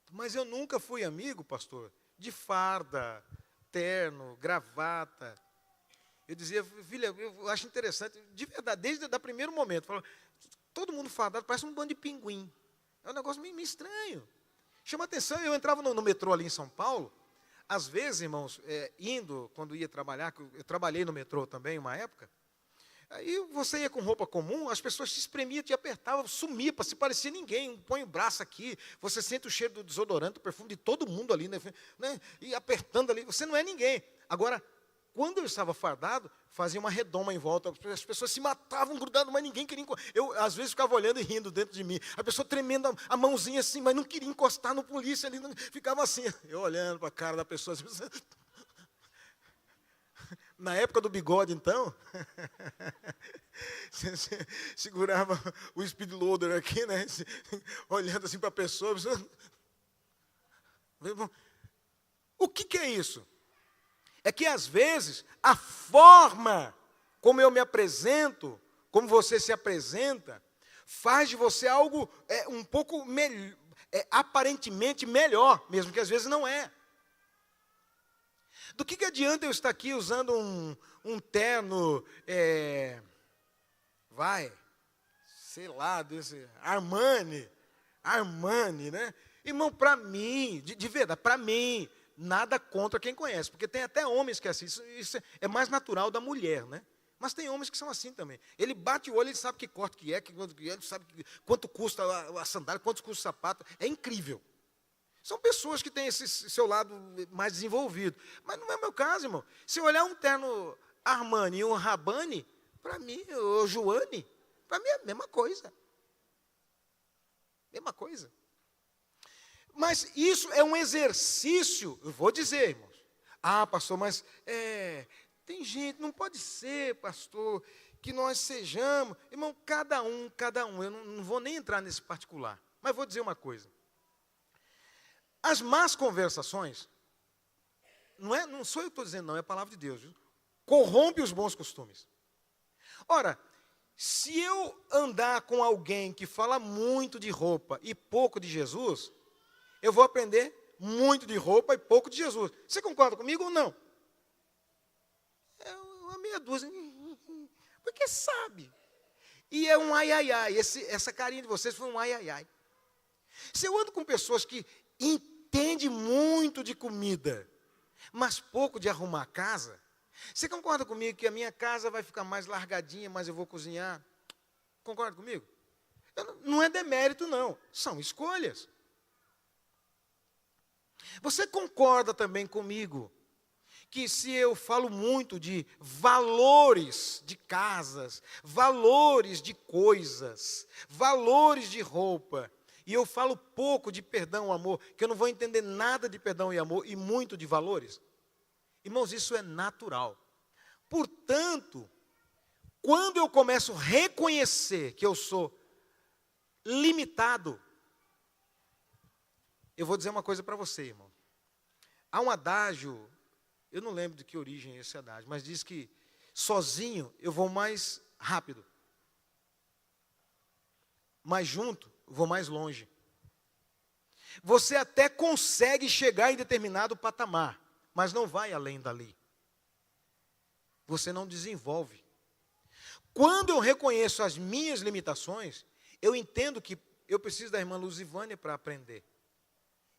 mas eu nunca fui amigo, pastor, de farda, terno, gravata. Eu dizia, filha, eu acho interessante, de verdade, desde o primeiro momento, todo mundo fardado, parece um bando de pinguim. É um negócio meio estranho. Chama atenção, eu entrava no metrô ali em São Paulo, às vezes, irmãos, quando ia trabalhar, eu trabalhei no metrô também uma época, aí você ia com roupa comum, as pessoas te espremiam, te apertavam, sumia, se parecia ninguém, põe o braço aqui, você sente o cheiro do desodorante, o perfume de todo mundo ali, né, e apertando ali, você não é ninguém. Agora, quando eu estava fardado, fazia uma redoma em volta, as pessoas se matavam grudando, mas ninguém queria encostar. Eu, às vezes, ficava olhando e rindo dentro de mim. A pessoa tremendo a mãozinha assim, mas não queria encostar no polícia ali, ficava assim, eu olhando para a cara da pessoa. Assim, na época do bigode, então, você segurava o speed loader aqui, né, olhando assim para a pessoa. O que é isso? É que, às vezes, a forma como eu me apresento, como você se apresenta, faz de você algo um pouco aparentemente melhor, mesmo que às vezes não é. Do que adianta eu estar aqui usando um terno, sei lá, desse Armani, né? Irmão, para mim, de verdade, para mim, nada contra quem conhece, porque tem até homens que é assim, isso é mais natural da mulher, né? Mas tem homens que são assim também. Ele bate o olho, ele sabe que corte que é, ele sabe quanto custa a sandália, quanto custa o sapato, é incrível. São pessoas que têm esse seu lado mais desenvolvido. Mas não é o meu caso, irmão. Se eu olhar um terno Armani e um Rabanne, para mim, ou Joane, para mim é a mesma coisa. Mesma coisa. Mas isso é um exercício, eu vou dizer, irmãos. Ah, pastor, mas tem gente, não pode ser, pastor, que nós sejamos. Irmão, cada um. Eu não vou nem entrar nesse particular. Mas vou dizer uma coisa. As más conversações, não sou eu que estou dizendo, não, é a palavra de Deus, viu? Corrompe os bons costumes. Ora, se eu andar com alguém que fala muito de roupa e pouco de Jesus, eu vou aprender muito de roupa e pouco de Jesus. Você concorda comigo ou não? É uma meia dúzia, porque sabe. E é um ai, ai, ai. Essa carinha de vocês foi um ai, ai, ai. Se eu ando com pessoas que entendem muito de comida, mas pouco de arrumar a casa, você concorda comigo que a minha casa vai ficar mais largadinha, mas eu vou cozinhar? Concorda comigo? Não é demérito, não. São escolhas. Você concorda também comigo que se eu falo muito de valores de casas, valores de coisas, valores de roupa, e eu falo pouco de perdão, amor, que eu não vou entender nada de perdão e amor e muito de valores? Irmãos, isso é natural. Portanto, quando eu começo a reconhecer que eu sou limitado, eu vou dizer uma coisa para você, irmão. Há um adágio, eu não lembro de que origem é esse adágio, mas diz que sozinho eu vou mais rápido, mas junto eu vou mais longe. Você até consegue chegar em determinado patamar, mas não vai além dali. Você não desenvolve. Quando eu reconheço as minhas limitações, eu entendo que eu preciso da irmã Luzivânia para aprender.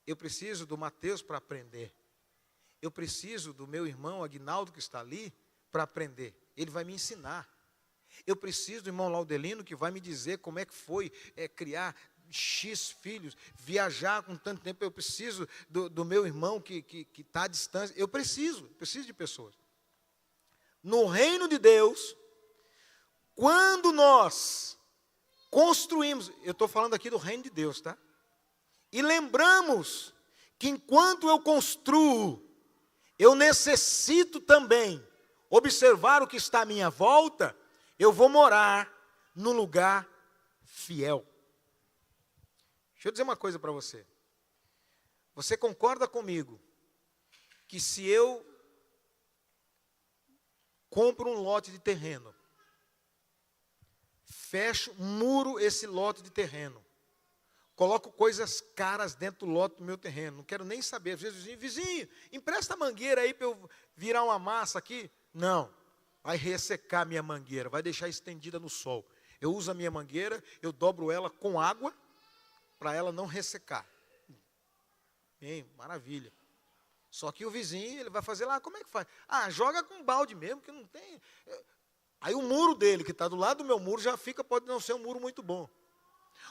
Eu preciso do Mateus para aprender. Eu preciso do meu irmão Aguinaldo que está ali para aprender. Ele vai me ensinar. Eu preciso do irmão Laudelino que vai me dizer como é que foi criar X filhos, viajar com tanto tempo. Eu preciso do meu irmão que está à distância. Eu preciso de pessoas. No reino de Deus, quando nós construímos, eu estou falando aqui do reino de Deus, tá? E lembramos que enquanto eu construo, eu necessito também observar o que está à minha volta, eu vou morar num lugar fiel. Deixa eu dizer uma coisa para você. Você concorda comigo que se eu compro um lote de terreno, fecho, muro esse lote de terreno, coloco coisas caras dentro do lote do meu terreno, não quero nem saber, às vezes, vizinho, empresta a mangueira aí para eu virar uma massa aqui. Não, vai ressecar a minha mangueira, vai deixar estendida no sol. Eu uso a minha mangueira, eu dobro ela com água, para ela não ressecar. Bem, maravilha. Só que o vizinho, ele vai fazer lá, como é que faz? Ah, joga com balde mesmo, que não tem... Aí o muro dele, que está do lado do meu muro, já fica, pode não ser um muro muito bom.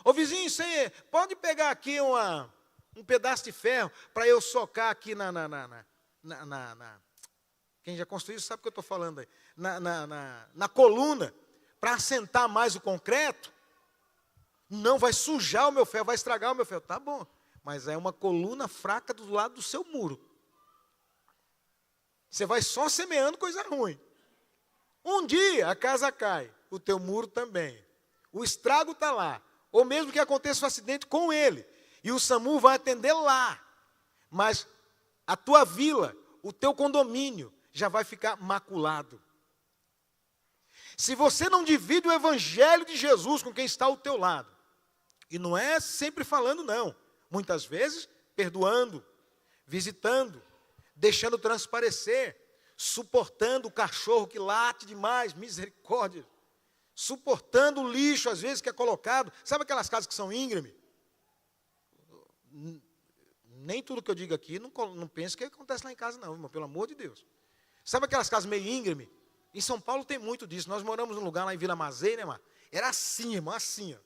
Ô vizinho, você pode pegar aqui um pedaço de ferro, para eu socar aqui quem já construiu sabe o que eu estou falando aí. Na coluna, para assentar mais o concreto. Não, vai sujar o meu ferro, vai estragar o meu ferro. Tá bom, mas é uma coluna fraca do lado do seu muro. Você vai só semeando coisa ruim. Um dia a casa cai, o teu muro também. O estrago está lá. Ou mesmo que aconteça um acidente com ele. E o SAMU vai atender lá. Mas a tua vila, o teu condomínio, já vai ficar maculado. Se você não divide o evangelho de Jesus com quem está ao teu lado, e não é sempre falando não, muitas vezes perdoando, visitando, deixando transparecer, suportando o cachorro que late demais, misericórdia, suportando o lixo às vezes que é colocado, sabe aquelas casas que são íngreme? Nem tudo que eu digo aqui, não pense que acontece lá em casa não, irmão, pelo amor de Deus. Sabe aquelas casas meio íngreme? Em São Paulo tem muito disso, nós moramos num lugar lá em Vila Mazei, né, irmão? Era assim, irmão, assim, ó.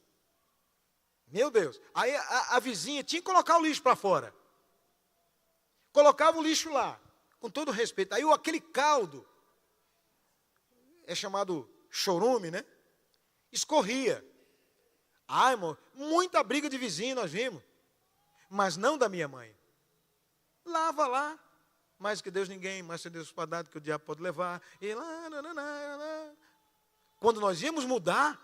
Meu Deus, aí a vizinha tinha que colocar o lixo para fora. Colocava o lixo lá, com todo respeito. Aí aquele caldo, é chamado chorume, né? Escorria. Ah, irmão, muita briga de vizinho nós vimos. Mas não da minha mãe. Lava lá. Mais que Deus ninguém, mais que Deus para dar que o diabo pode levar. E lá, quando nós íamos mudar,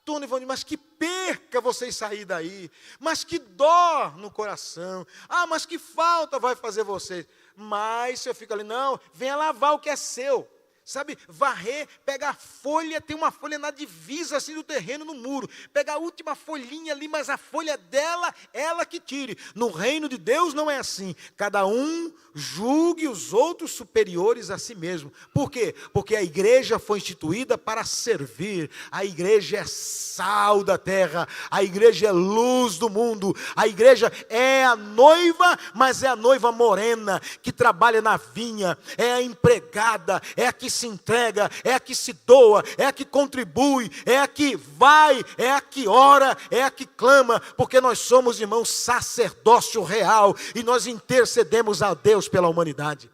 Tony e Vani, mas que perca vocês sair daí, mas que dó no coração, mas que falta vai fazer vocês, mas se eu fico ali, não, venha lavar o que é seu, sabe, varrer, pegar a folha, tem uma folha na divisa assim do terreno, no muro, pegar a última folhinha ali, mas a folha dela, ela que tire. No reino de Deus não é assim, cada um julgue os outros superiores a si mesmo. Por quê? Porque a igreja foi instituída para servir, a igreja é sal da terra, a igreja é luz do mundo, a igreja é a noiva, mas é a noiva morena, que trabalha na vinha, é a empregada, é a que se entrega, é a que se doa, é a que contribui, é a que vai, é a que ora, é a que clama, porque nós somos, irmãos, sacerdócio real, e nós intercedemos a Deus pela humanidade.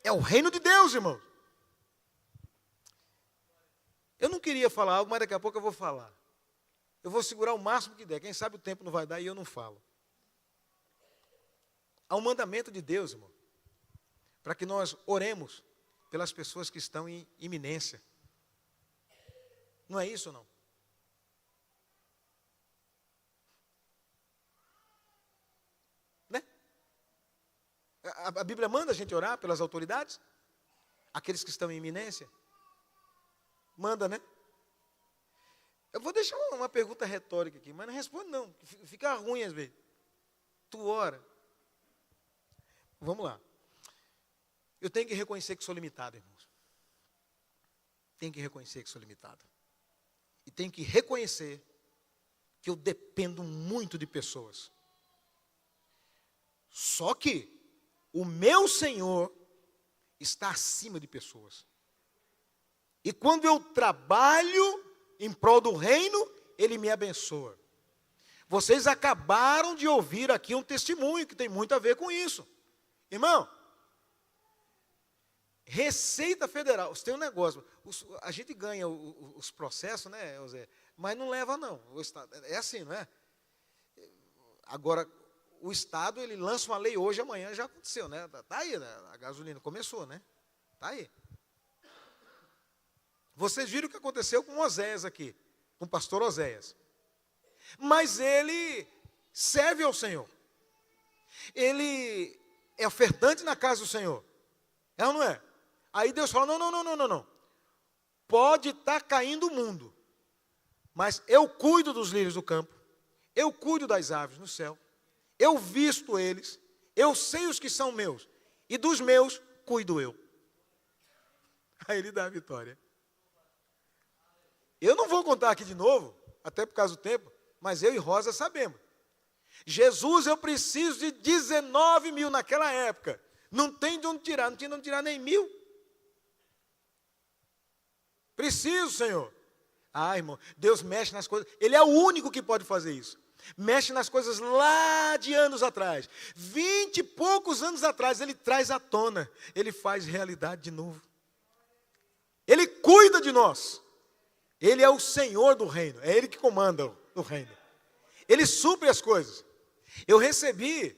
É o reino de Deus, irmão. Eu não queria falar algo, mas daqui a pouco eu vou falar. Eu vou segurar o máximo que der, quem sabe o tempo não vai dar e eu não falo. Há um mandamento de Deus, irmão, para que nós oremos pelas pessoas que estão em iminência. Não é isso, não? Né? A Bíblia manda a gente orar pelas autoridades? Aqueles que estão em iminência? Manda, né? Eu vou deixar uma pergunta retórica aqui, mas não responde não, fica ruim às vezes. Tu ora. Vamos lá. Eu tenho que reconhecer que sou limitado, irmãos. Tenho que reconhecer que sou limitado. E tenho que reconhecer que eu dependo muito de pessoas. Só que o meu Senhor está acima de pessoas. E quando eu trabalho em prol do reino, Ele me abençoa. Vocês acabaram de ouvir aqui um testemunho que tem muito a ver com isso. Irmão, Receita Federal, você tem um negócio, a gente ganha os processos, né, José, mas não leva não. O Estado, é assim, não é? Agora, o Estado, ele lança uma lei hoje, amanhã já aconteceu, né? Está aí, né? A gasolina começou, né? Está aí. Vocês viram o que aconteceu com Oséias aqui, com o pastor Oséias. Mas ele serve ao Senhor. Ele é ofertante na casa do Senhor. É ou não é? Aí Deus fala, não. Pode estar caindo o mundo, mas eu cuido dos lírios do campo. Eu cuido das aves no céu. Eu visto eles. Eu sei os que são meus. E dos meus, cuido eu. Aí ele dá a vitória. Eu não vou contar aqui de novo, até por causa do tempo, mas eu e Rosa sabemos. Jesus, eu preciso de 19 mil naquela época. Não tem de onde tirar, não tinha de onde tirar nem 1.000. Preciso, Senhor. Ah, irmão, Deus mexe nas coisas. Ele é o único que pode fazer isso. Mexe nas coisas lá de anos atrás. 20 e poucos anos atrás, Ele traz à tona. Ele faz realidade de novo. Ele cuida de nós. Ele é o Senhor do reino. É Ele que comanda o reino. Ele supre as coisas. Eu recebi,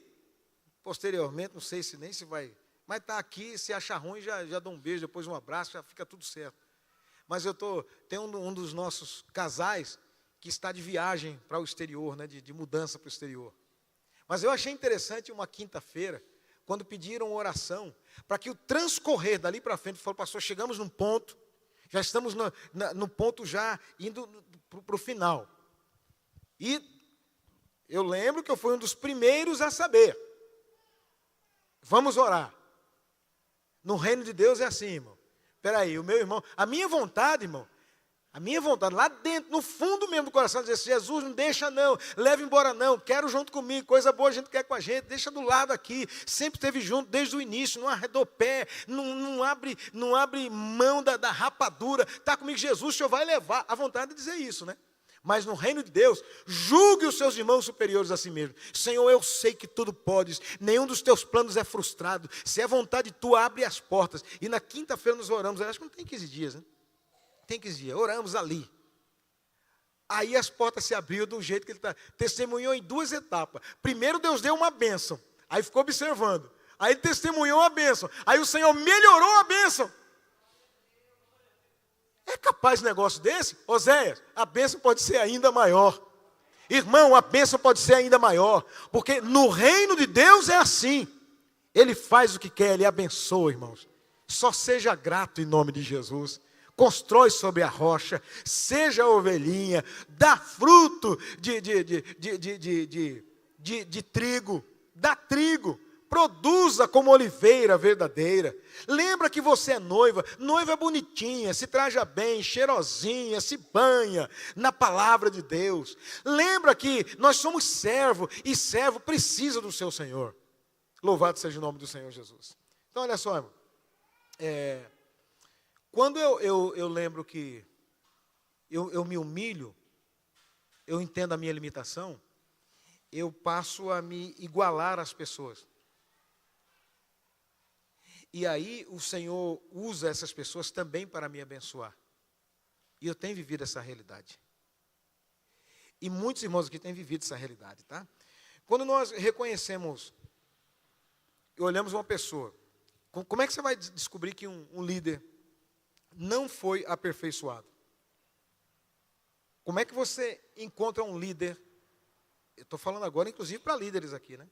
posteriormente, não sei se nem se vai, mas está aqui, se achar ruim, já dou um beijo, depois um abraço, já fica tudo certo. Mas tem um dos nossos casais que está de viagem para o exterior, né, de mudança para o exterior. Mas eu achei interessante uma quinta-feira, quando pediram oração, para que o transcorrer dali para frente, falou, pastor, chegamos num ponto, já estamos no ponto já indo para o final. E eu lembro que eu fui um dos primeiros a saber. Vamos orar. No reino de Deus é assim, irmão. Espera aí, o meu irmão, a minha vontade, irmão, lá dentro, no fundo mesmo do coração, dizer, Jesus, não deixa não, leva embora não, quero junto comigo, coisa boa a gente quer com a gente, deixa do lado aqui, sempre esteve junto desde o início, não arredou pé, não abre mão da rapadura, está comigo Jesus, o Senhor vai levar, a vontade de dizer isso, né? Mas no reino de Deus, julgue os seus irmãos superiores a si mesmo. Senhor, eu sei que tudo podes, nenhum dos teus planos é frustrado. Se é vontade tua, abre as portas. E na quinta-feira nós oramos, acho que não tem 15 dias, né? Tem 15 dias, oramos ali. Aí as portas se abriram do jeito que ele está. Testemunhou em 2 etapas. Primeiro Deus deu uma bênção, aí ficou observando. Aí ele testemunhou a bênção, aí o Senhor melhorou a bênção. É capaz de negócio desse? Oséias, a bênção pode ser ainda maior. Irmão, a bênção pode ser ainda maior. Porque no reino de Deus é assim. Ele faz o que quer, Ele abençoa, irmãos. Só seja grato em nome de Jesus. Constrói sobre a rocha, seja ovelhinha, dá fruto de trigo, dá trigo. Produza como oliveira verdadeira. Lembra que você é noiva. Noiva é bonitinha, se traja bem, cheirosinha, se banha na palavra de Deus. Lembra que nós somos servo e servo precisa do seu Senhor. Louvado seja o nome do Senhor Jesus. Então, olha só, irmão. Quando eu lembro que eu me humilho, eu entendo a minha limitação, eu passo a me igualar às pessoas. E aí o Senhor usa essas pessoas também para me abençoar. E eu tenho vivido essa realidade. E muitos irmãos aqui têm vivido essa realidade, tá? Quando nós reconhecemos e olhamos uma pessoa, como é que você vai descobrir que um líder não foi aperfeiçoado? Como é que você encontra um líder? Eu estou falando agora, inclusive, para líderes aqui, né?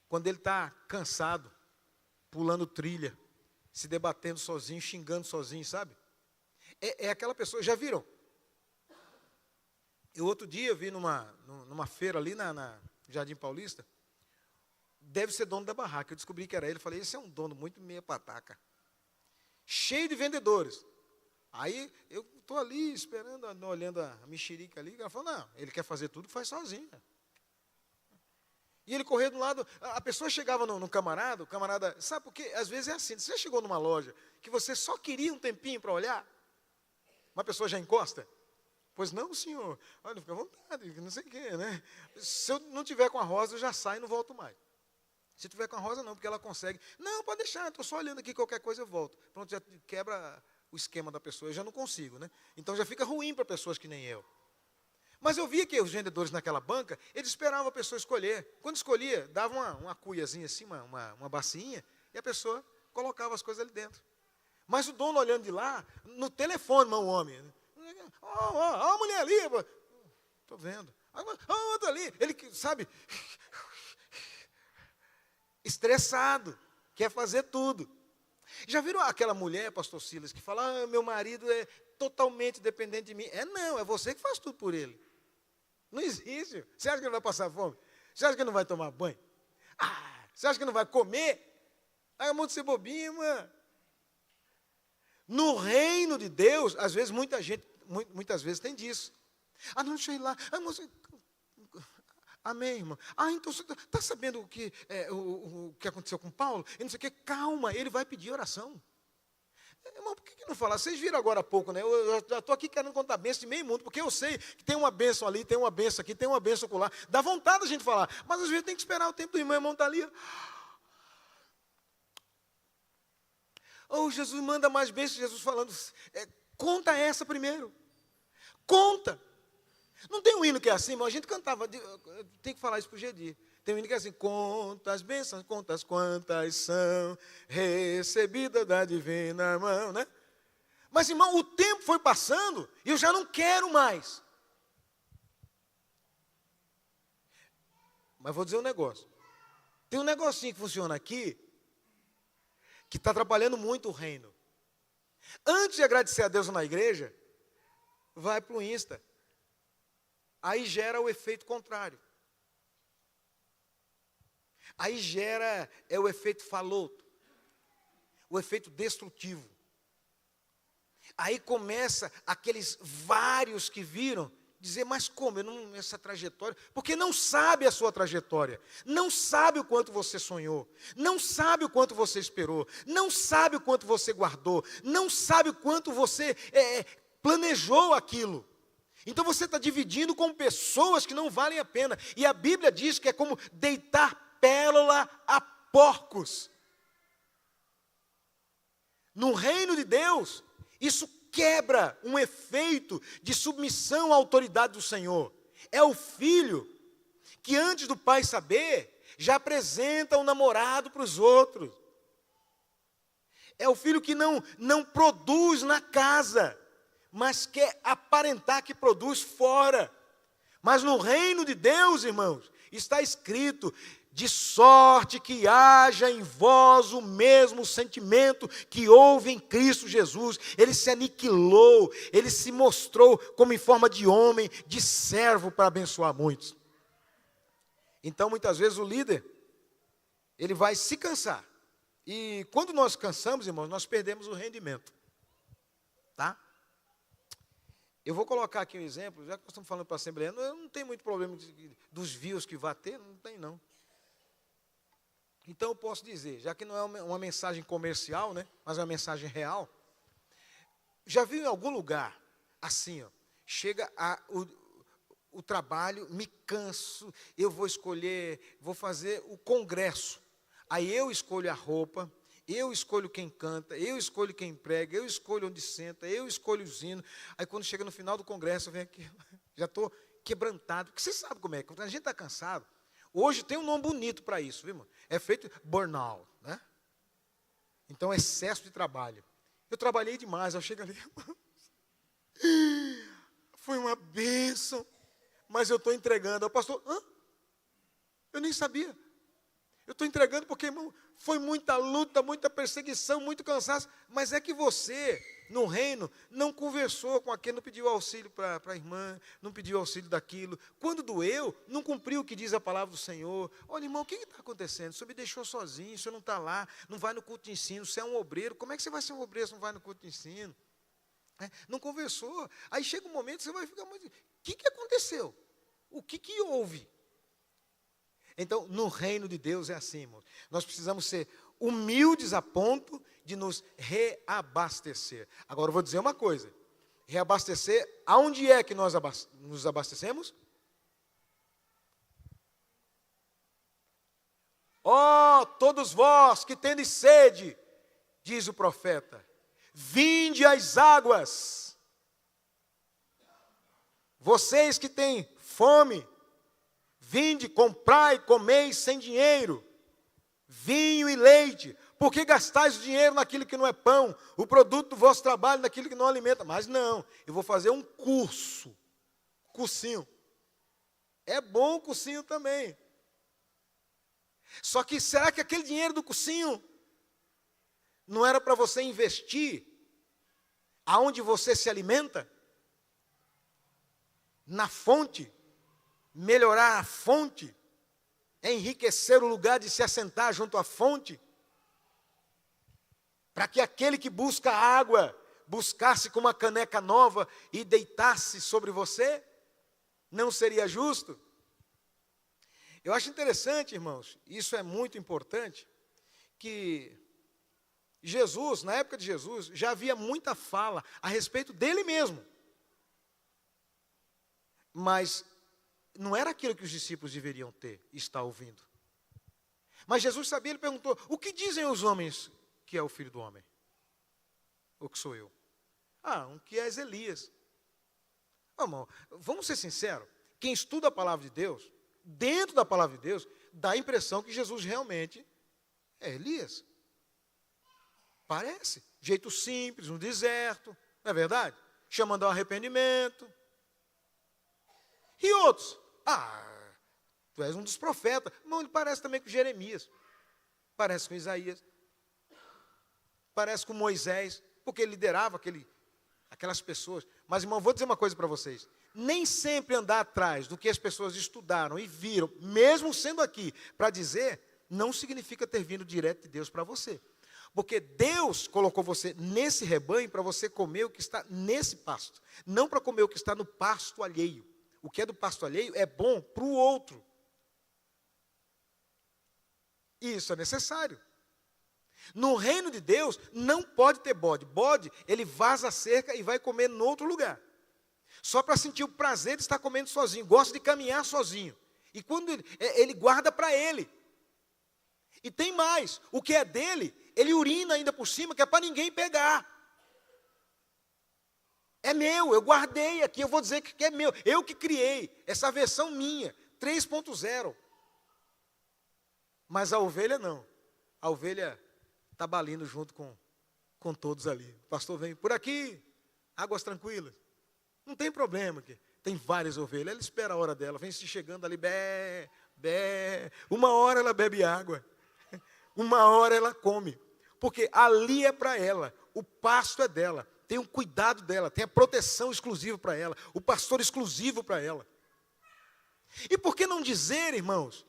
Quando ele está cansado, pulando trilha, se debatendo sozinho, xingando sozinho, sabe? É aquela pessoa, já viram? Eu outro dia vi numa feira ali na Jardim Paulista, deve ser dono da barraca, eu descobri que era ele, falei, esse é um dono muito meia pataca, cheio de vendedores. Aí eu estou ali esperando, olhando a mexerica ali, ela falou, não, ele quer fazer tudo, faz sozinho. E ele corria do lado, a pessoa chegava no camarada, o camarada, sabe por quê? Às vezes é assim, você já chegou numa loja que você só queria um tempinho para olhar, uma pessoa já encosta? Pois não, senhor, olha, fica à vontade, não sei o quê, né? Se eu não tiver com a rosa, eu já saio e não volto mais. Se tiver com a rosa, não, porque ela consegue. Não, pode deixar, estou só olhando aqui, qualquer coisa eu volto. Pronto, já quebra o esquema da pessoa, eu já não consigo, né? Então já fica ruim para pessoas que nem eu. Mas eu via que os vendedores naquela banca, eles esperavam a pessoa escolher. Quando escolhia, dava uma cuiazinha assim, uma bacinha, e a pessoa colocava as coisas ali dentro. Mas o dono olhando de lá, no telefone, o homem, né? Ó, a mulher ali, estou vendo. Ó, outra ali, ele, sabe, estressado, quer fazer tudo. Já viram aquela mulher, pastor Silas, que fala, meu marido é totalmente dependente de mim? Não, é você que faz tudo por ele. Não existe. Você acha que ele vai passar fome? Você acha que ele não vai tomar banho? Você acha que ele não vai comer? É muito ser bobinho, mano. No reino de Deus, às vezes, muitas vezes tem disso. Não, deixa eu ir lá. Amém, irmão. Então você está sabendo o que aconteceu com Paulo? E não sei o que. Calma, ele vai pedir oração. Irmão, por que não falar? Vocês viram agora há pouco, né? Eu já estou aqui querendo contar bênção de meio mundo, porque eu sei que tem uma bênção ali, tem uma bênção aqui, tem uma bênção acolá. Dá vontade da gente falar, mas às vezes tem que esperar o tempo do irmão está ali. Jesus manda mais bênçãos, Jesus falando, conta essa primeiro. Conta. Não tem um hino que é assim, mas a gente cantava, tem que falar isso para o Gedi. Tem um hino que é assim, conta as bênçãos, contas quantas são, recebidas da divina mão, né? Mas, irmão, o tempo foi passando e eu já não quero mais. Mas vou dizer um negócio. Tem um negocinho que funciona aqui, que está atrapalhando muito o reino. Antes de agradecer a Deus na igreja, vai para o Insta. Aí gera o efeito contrário. Aí gera o efeito faloto, o efeito destrutivo. Aí começa aqueles vários que viram dizer, mas como? Essa trajetória? Porque não sabe a sua trajetória, não sabe o quanto você sonhou, não sabe o quanto você esperou, não sabe o quanto você guardou, não sabe o quanto você planejou aquilo. Então você está dividindo com pessoas que não valem a pena. E a Bíblia diz que é como deitar pérola a porcos. No reino de Deus, isso quebra um efeito de submissão à autoridade do Senhor. É o filho que antes do pai saber, já apresenta o namorado para os outros. É o filho que não produz na casa, mas quer aparentar que produz fora. Mas no reino de Deus, irmãos, está escrito, de sorte que haja em vós o mesmo sentimento que houve em Cristo Jesus. Ele se aniquilou, ele se mostrou como em forma de homem, de servo para abençoar muitos. Então, muitas vezes o líder, ele vai se cansar. E quando nós cansamos, irmãos, nós perdemos o rendimento. Tá? Eu vou colocar aqui um exemplo, já que nós estamos falando para a Assembleia, eu não tenho muito problema dos views que vai ter, não tem não. Então eu posso dizer, já que não é uma mensagem comercial, né, mas é uma mensagem real, já viu em algum lugar, assim, chega o trabalho, me canso, eu vou escolher, vou fazer o congresso, aí eu escolho a roupa, eu escolho quem canta, eu escolho quem prega, eu escolho onde senta, eu escolho os hinos. Aí quando chega no final do congresso, eu venho aqui, já estou quebrantado. Porque você sabe como é, quando a gente está cansado, hoje tem um nome bonito para isso, viu, irmão? É feito burnout, né? Então, excesso de trabalho. Eu trabalhei demais, eu chego ali, foi uma bênção, mas eu estou entregando. O pastor, eu nem sabia. Eu estou entregando porque, irmão, foi muita luta, muita perseguição, muito cansaço. Mas é que você, no reino, não conversou com aquele, não pediu auxílio para a irmã, não pediu auxílio daquilo. Quando doeu, não cumpriu o que diz a palavra do Senhor. Olha, irmão, o que está acontecendo? O senhor me deixou sozinho, o senhor não está lá, não vai no culto de ensino, você é um obreiro. Como é que você vai ser um obreiro se não vai no culto de ensino? Não conversou. Aí chega um momento que você vai ficar muito... O que aconteceu? O que houve? Então, no reino de Deus é assim, irmão. Nós precisamos ser humildes a ponto de nos reabastecer. Agora, eu vou dizer uma coisa. Reabastecer, aonde é que nós nos abastecemos? Ó, todos vós que tendes sede, diz o profeta, vinde às águas. Vocês que têm fome, vinde, comprai, comei sem dinheiro, vinho e leite. Por que gastais o dinheiro naquilo que não é pão, o produto do vosso trabalho naquilo que não alimenta? Mas não, eu vou fazer um cursinho. É bom o cursinho também. Só que será que aquele dinheiro do cursinho não era para você investir aonde você se alimenta? Na fonte, melhorar a fonte, enriquecer o lugar de se assentar junto à fonte, para que aquele que busca água, buscasse com uma caneca nova e deitasse sobre você? Não seria justo? Eu acho interessante, irmãos, isso é muito importante, que Jesus, na época de Jesus, já havia muita fala a respeito dele mesmo. Mas não era aquilo que os discípulos deveriam ter e estar ouvindo. Mas Jesus sabia, ele perguntou, o que dizem os homens que é o Filho do Homem? Ou que sou eu? Um que és Elias. Irmão, vamos ser sinceros, quem estuda a palavra de Deus, dentro da palavra de Deus, dá a impressão que Jesus realmente é Elias. Parece, jeito simples, no deserto, não é verdade? Chamando ao arrependimento. E outros? Tu és um dos profetas. Não, ele parece também com Jeremias. Parece com Isaías. Parece com Moisés, porque ele liderava aquelas pessoas. Mas, irmão, vou dizer uma coisa para vocês. Nem sempre andar atrás do que as pessoas estudaram e viram, mesmo sendo aqui, para dizer, não significa ter vindo direto de Deus para você. Porque Deus colocou você nesse rebanho para você comer o que está nesse pasto. Não para comer o que está no pasto alheio. O que é do pasto alheio é bom para o outro. E isso é necessário. No reino de Deus, não pode ter bode. Bode, ele vaza a cerca e vai comer em outro lugar. Só para sentir o prazer de estar comendo sozinho. Gosta de caminhar sozinho. E quando ele guarda para ele. E tem mais. O que é dele, ele urina ainda por cima, que é para ninguém pegar. É meu, eu guardei aqui, eu vou dizer que é meu. Eu que criei essa versão minha, 3.0. Mas a ovelha não. A ovelha está balindo junto com todos ali. O pastor vem por aqui, águas tranquilas. Não tem problema aqui. Tem várias ovelhas, ela espera a hora dela, vem se chegando ali, bé. Uma hora ela bebe água, uma hora ela come. Porque ali é para ela, o pasto é dela. Tem um cuidado dela, tem a proteção exclusiva para ela, o pastor exclusivo para ela. E por que não dizer, irmãos?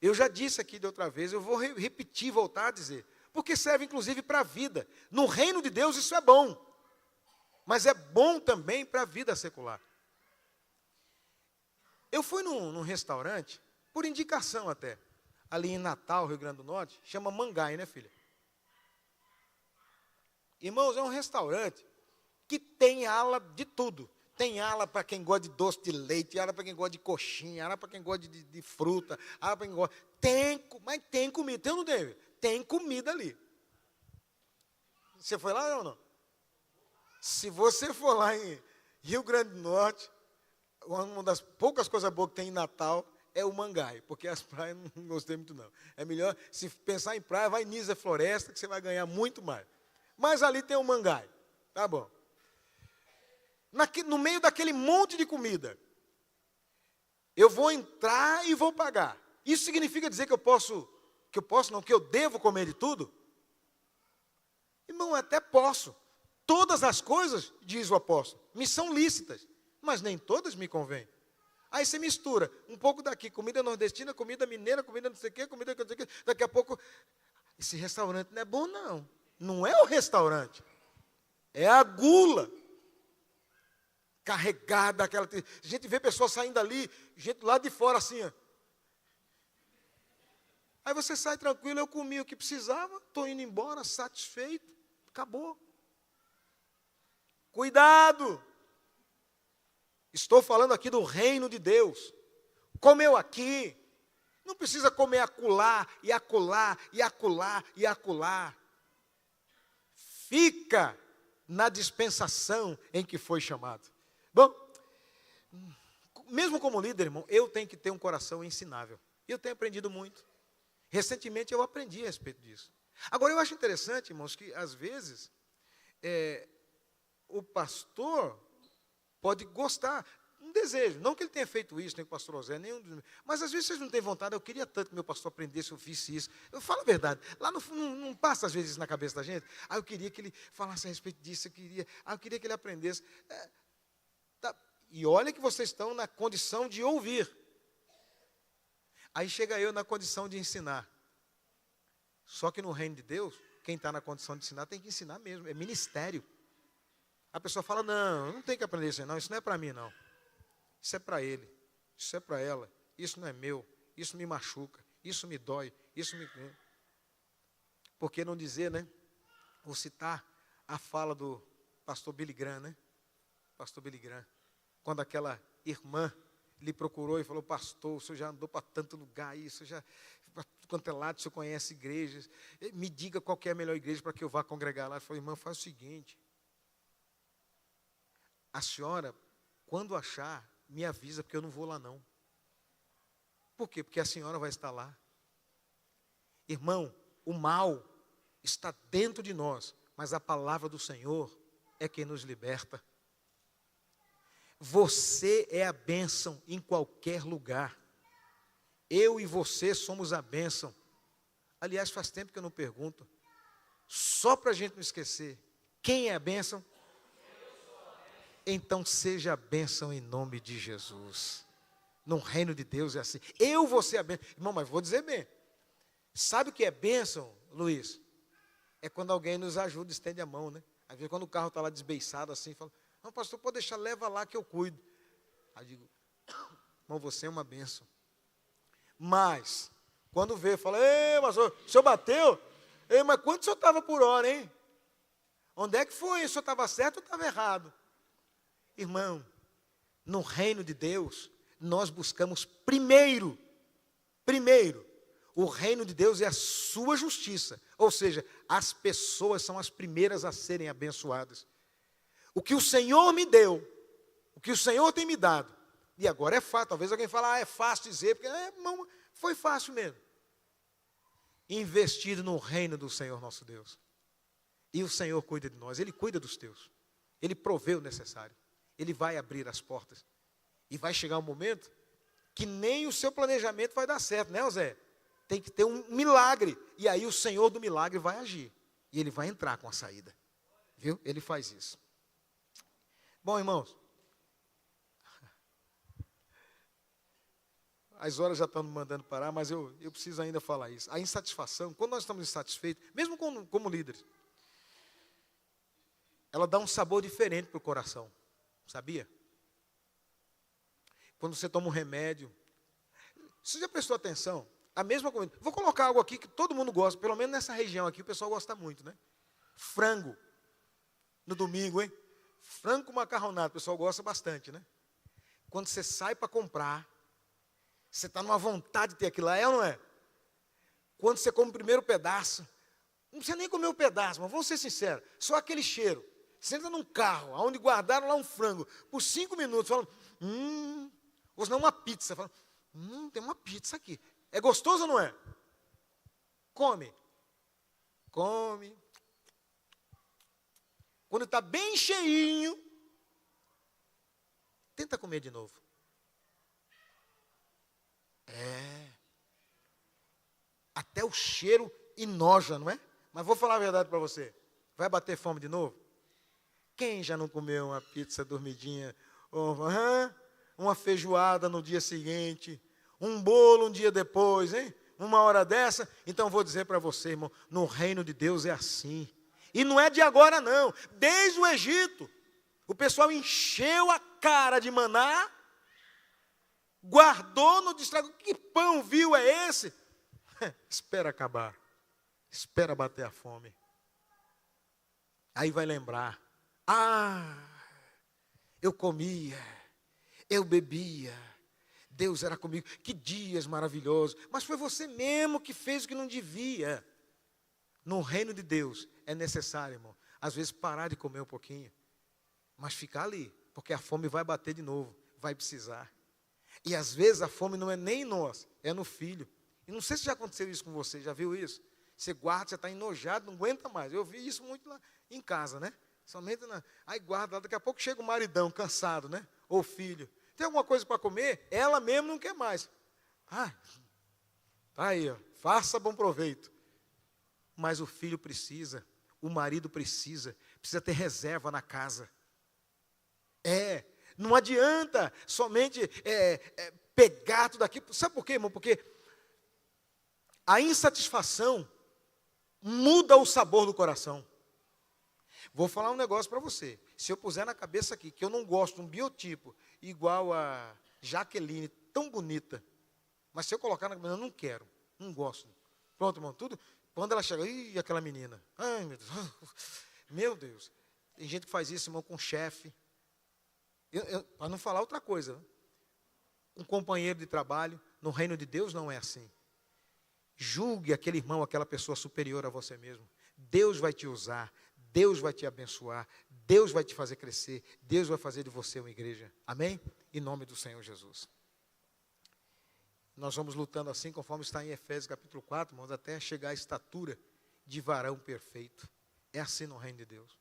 Eu já disse aqui de outra vez, eu vou repetir, voltar a dizer. Porque serve inclusive para a vida. No reino de Deus isso é bom. Mas é bom também para a vida secular. Eu fui num restaurante, por indicação até, ali em Natal, Rio Grande do Norte, chama Mangai, né, filha? Irmãos, é um restaurante que tem ala de tudo. Tem ala para quem gosta de doce de leite, ala para quem gosta de coxinha, ala para quem gosta de fruta, ala para quem gosta... Mas tem comida, tem ou não tem? Tem comida ali. Você foi lá ou não? Se você for lá em Rio Grande do Norte, uma das poucas coisas boas que tem em Natal é o Mangai, porque as praias não gostei muito não. É melhor, se pensar em praia, vai em Nisa Floresta, que você vai ganhar muito mais. Mas ali tem o Mangai, tá bom. No meio daquele monte de comida, eu vou entrar e vou pagar. Isso significa dizer que eu devo comer de tudo? Irmão, até posso. Todas as coisas, diz o apóstolo, me são lícitas, mas nem todas me convêm. Aí você mistura um pouco daqui, comida nordestina, comida mineira, comida não sei o quê, comida não sei o quê. Daqui a pouco, esse restaurante não é bom não. Não é o restaurante, é a gula. Carregada, aquela... A gente vê pessoas saindo dali, gente lá de fora assim, ó. Aí você sai tranquilo, eu comi o que precisava, estou indo embora, satisfeito, acabou. Cuidado! Estou falando aqui do reino de Deus. Comeu aqui, não precisa comer acolá, e acolá, e acolá, e acolá. fica na dispensação em que foi chamado. Bom, mesmo como líder, irmão, eu tenho que ter um coração ensinável. Eu tenho aprendido muito. Recentemente eu aprendi a respeito disso. Agora, eu acho interessante, irmãos, que às vezes o pastor pode gostar, um desejo, não que ele tenha feito isso, nem o pastor José, mas às vezes vocês não têm vontade, eu queria tanto que meu pastor aprendesse, eu fiz isso. Eu falo a verdade, lá no fundo não passa às vezes isso na cabeça da gente. Eu queria que ele falasse a respeito disso, eu queria que ele aprendesse. Tá. E olha que vocês estão na condição de ouvir. Aí chega eu na condição de ensinar. Só que no reino de Deus, quem está na condição de ensinar tem que ensinar mesmo, é ministério. A pessoa fala, não tem que aprender isso não, isso não é para mim não. Isso é para ele, isso é para ela, isso não é meu, isso me machuca, isso me dói, isso me... Por que não dizer, né? Vou citar a fala do pastor Billy Graham, né? Pastor Billy Graham, quando aquela irmã lhe procurou e falou, pastor, o senhor já andou para tanto lugar aí, o senhor já, para quanto é lado, o senhor conhece igrejas, me diga qual que é a melhor igreja para que eu vá congregar lá. Ele falou, irmã, faz o seguinte, a senhora, quando achar, me avisa, porque eu não vou lá não. Por quê? Porque a senhora vai estar lá. Irmão, o mal está dentro de nós, mas a palavra do Senhor é quem nos liberta. Você é a bênção em qualquer lugar. Eu e você somos a bênção. Aliás, faz tempo que eu não pergunto. Só para a gente não esquecer. Quem é a bênção? Então seja a bênção em nome de Jesus. No reino de Deus é assim. Eu vou ser a bênção. Irmão, mas vou dizer bem. Sabe o que é bênção, Luiz? É quando alguém nos ajuda, estende a mão, né? Às vezes quando o carro está lá desbeiçado assim, fala, não, pastor, pode deixar, leva lá que eu cuido. Aí eu digo, irmão, você é uma bênção. Mas, quando vê, fala, ei, pastor, o senhor bateu? Ei, mas quanto o senhor estava por hora, hein? Onde é que foi? O senhor estava certo ou estava errado? Irmão, no reino de Deus, nós buscamos primeiro, o reino de Deus é a sua justiça. Ou seja, as pessoas são as primeiras a serem abençoadas. O que o Senhor me deu, o que o Senhor tem me dado, e agora é fácil, talvez alguém fale, é fácil dizer, porque irmão, foi fácil mesmo. Investir no reino do Senhor nosso Deus. E o Senhor cuida de nós, Ele cuida dos teus. Ele provê o necessário. Ele vai abrir as portas. E vai chegar um momento que nem o seu planejamento vai dar certo, né, José? Tem que ter um milagre. E aí o Senhor do milagre vai agir. E Ele vai entrar com a saída. Viu? Ele faz isso. Bom, irmãos. As horas já estão me mandando parar, mas eu preciso ainda falar isso. A insatisfação, quando nós estamos insatisfeitos, mesmo como líderes, ela dá um sabor diferente para o coração. Sabia? Quando você toma um remédio, você já prestou atenção? A mesma coisa. Vou colocar algo aqui que todo mundo gosta, pelo menos nessa região aqui o pessoal gosta muito, né? Frango. No domingo, hein? Frango com macarronado, o pessoal gosta bastante, né? Quando você sai para comprar, você está numa vontade de ter aquilo lá, é ou não é? Quando você come o primeiro pedaço, não precisa nem comer o pedaço, mas vamos ser sinceros, só aquele cheiro. Você entra num carro, onde guardaram lá um frango, por 5 minutos, falam, ou senão uma pizza, falam, tem uma pizza aqui. É gostoso ou não é? Come. Quando está bem cheinho, tenta comer de novo. Até o cheiro enoja, não é? Mas vou falar a verdade para você. Vai bater fome de novo? Quem já não comeu uma pizza dormidinha? Uma feijoada no dia seguinte? Um bolo um dia depois, hein? Uma hora dessa? Então vou dizer para você, irmão, no reino de Deus é assim. E não é de agora não. Desde o Egito, o pessoal encheu a cara de maná, guardou no destrago. Que pão vil é esse? Espera acabar. Espera bater a fome. Aí vai lembrar. Eu comia, eu bebia, Deus era comigo, que dias maravilhosos, mas foi você mesmo que fez o que não devia. No reino de Deus é necessário, irmão, às vezes parar de comer um pouquinho, mas ficar ali, porque a fome vai bater de novo, vai precisar. E às vezes a fome não é nem em nós, é no filho. E não sei se já aconteceu isso com você, já viu isso? Você guarda, você está enojado, não aguenta mais. Eu vi isso muito lá em casa, né? Somente aí guarda, daqui a pouco chega o maridão cansado, né? Ou o filho. Tem alguma coisa para comer? Ela mesmo não quer mais. Ah, tá aí, ó, faça bom proveito. Mas o filho precisa, o marido precisa ter reserva na casa. Não adianta somente pegar tudo aqui. Sabe por quê, irmão? Porque a insatisfação muda o sabor do coração. Vou falar um negócio para você. Se eu puser na cabeça aqui que eu não gosto de um biotipo igual a Jaqueline, tão bonita, mas se eu colocar na cabeça, eu não quero, não gosto. Pronto, irmão, tudo. Quando ela chega, aquela menina. Ai, meu Deus. Meu Deus. Tem gente que faz isso, irmão, com o chefe. Para não falar outra coisa. Um companheiro de trabalho, no reino de Deus não é assim. Julgue aquele irmão, aquela pessoa superior a você mesmo. Deus vai te usar, Deus vai te abençoar, Deus vai te fazer crescer, Deus vai fazer de você uma igreja. Amém? Em nome do Senhor Jesus. Nós vamos lutando assim, conforme está em Efésios capítulo 4, irmãos, até chegar à estatura de varão perfeito. É assim no reino de Deus.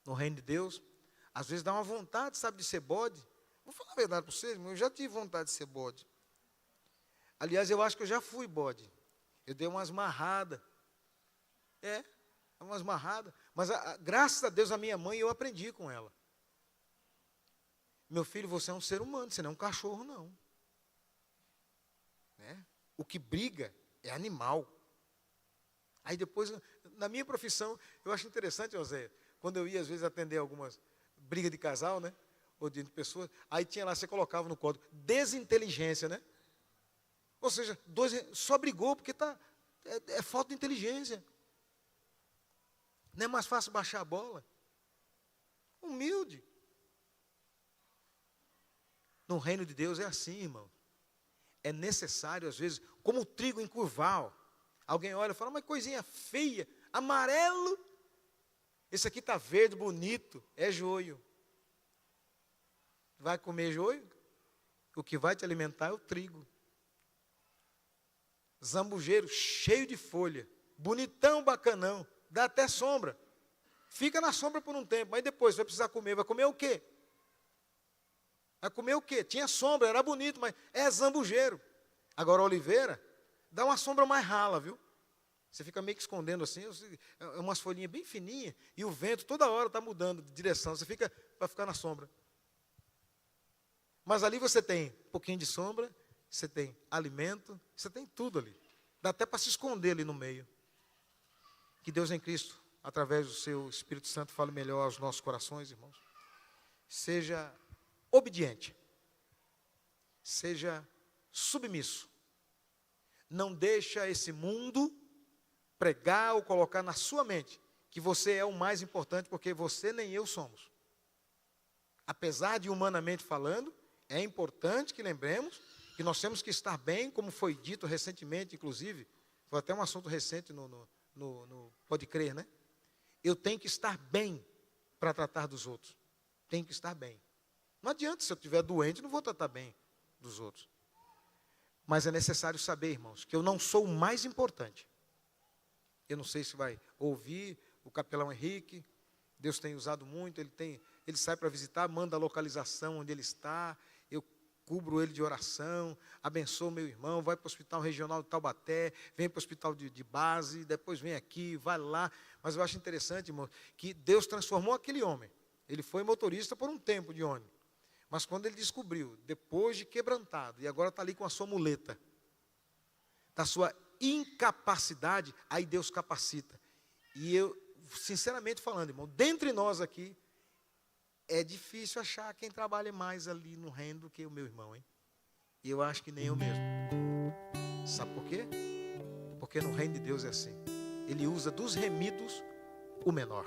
No reino de Deus, às vezes dá uma vontade, sabe, de ser bode. Vou falar a verdade para vocês, irmão, eu já tive vontade de ser bode. Aliás, eu acho que eu já fui bode. Eu dei umas marradas. Umas marradas. Mas, graças a Deus, a minha mãe, eu aprendi com ela. Meu filho, você é um ser humano, você não é um cachorro, não. O que briga é animal. Aí depois, na minha profissão, eu acho interessante, José, quando eu ia, às vezes, atender algumas brigas de casal, né? Ou de pessoas, aí tinha lá, você colocava no código, desinteligência, né? Ou seja, só brigou porque é falta de inteligência. Não é mais fácil baixar a bola? Humilde. No reino de Deus é assim, irmão. É necessário, às vezes, como o trigo em curval. Alguém olha e fala, mas coisinha feia, amarelo. Esse aqui está verde, bonito, é joio. Vai comer joio? O que vai te alimentar é o trigo. Zambujeiro, cheio de folha, bonitão, bacanão, dá até sombra. Fica na sombra por um tempo, mas depois vai precisar comer. Vai comer o quê? Vai comer o quê? Tinha sombra, era bonito, mas é zambujeiro. Agora a oliveira, dá uma sombra mais rala, viu? Você fica meio que escondendo assim, umas folhinhas bem fininhas, e o vento toda hora está mudando de direção, você fica para ficar na sombra. Mas ali você tem um pouquinho de sombra, você tem alimento, você tem tudo ali. Dá até para se esconder ali no meio. Que Deus em Cristo, através do seu Espírito Santo, fale melhor aos nossos corações, irmãos. Seja obediente. Seja submisso. Não deixa esse mundo pregar ou colocar na sua mente que você é o mais importante, porque você nem eu somos. Apesar de humanamente falando, é importante que lembremos que nós temos que estar bem, como foi dito recentemente, inclusive, foi até um assunto recente no Pode Crer, né? Eu tenho que estar bem para tratar dos outros. Tenho que estar bem. Não adianta, se eu estiver doente, não vou tratar bem dos outros. Mas é necessário saber, irmãos, que eu não sou o mais importante. Eu não sei se vai ouvir o capelão Henrique, Deus tem usado muito, ele sai para visitar, manda a localização onde ele está, eu cubro ele de oração, abençoo meu irmão, vai para o Hospital Regional de Taubaté, vem para o Hospital de base, depois vem aqui, vai lá. Mas eu acho interessante, irmão, que Deus transformou aquele homem. Ele foi motorista por um tempo de ônibus. Mas quando ele descobriu, depois de quebrantado, e agora está ali com a sua muleta, da sua incapacidade, aí Deus capacita. E eu, sinceramente falando, irmão, dentre nós aqui, é difícil achar quem trabalha mais ali no reino do que o meu irmão, hein? E eu acho que nem eu mesmo. Sabe por quê? Porque no reino de Deus é assim. Ele usa dos remidos o menor.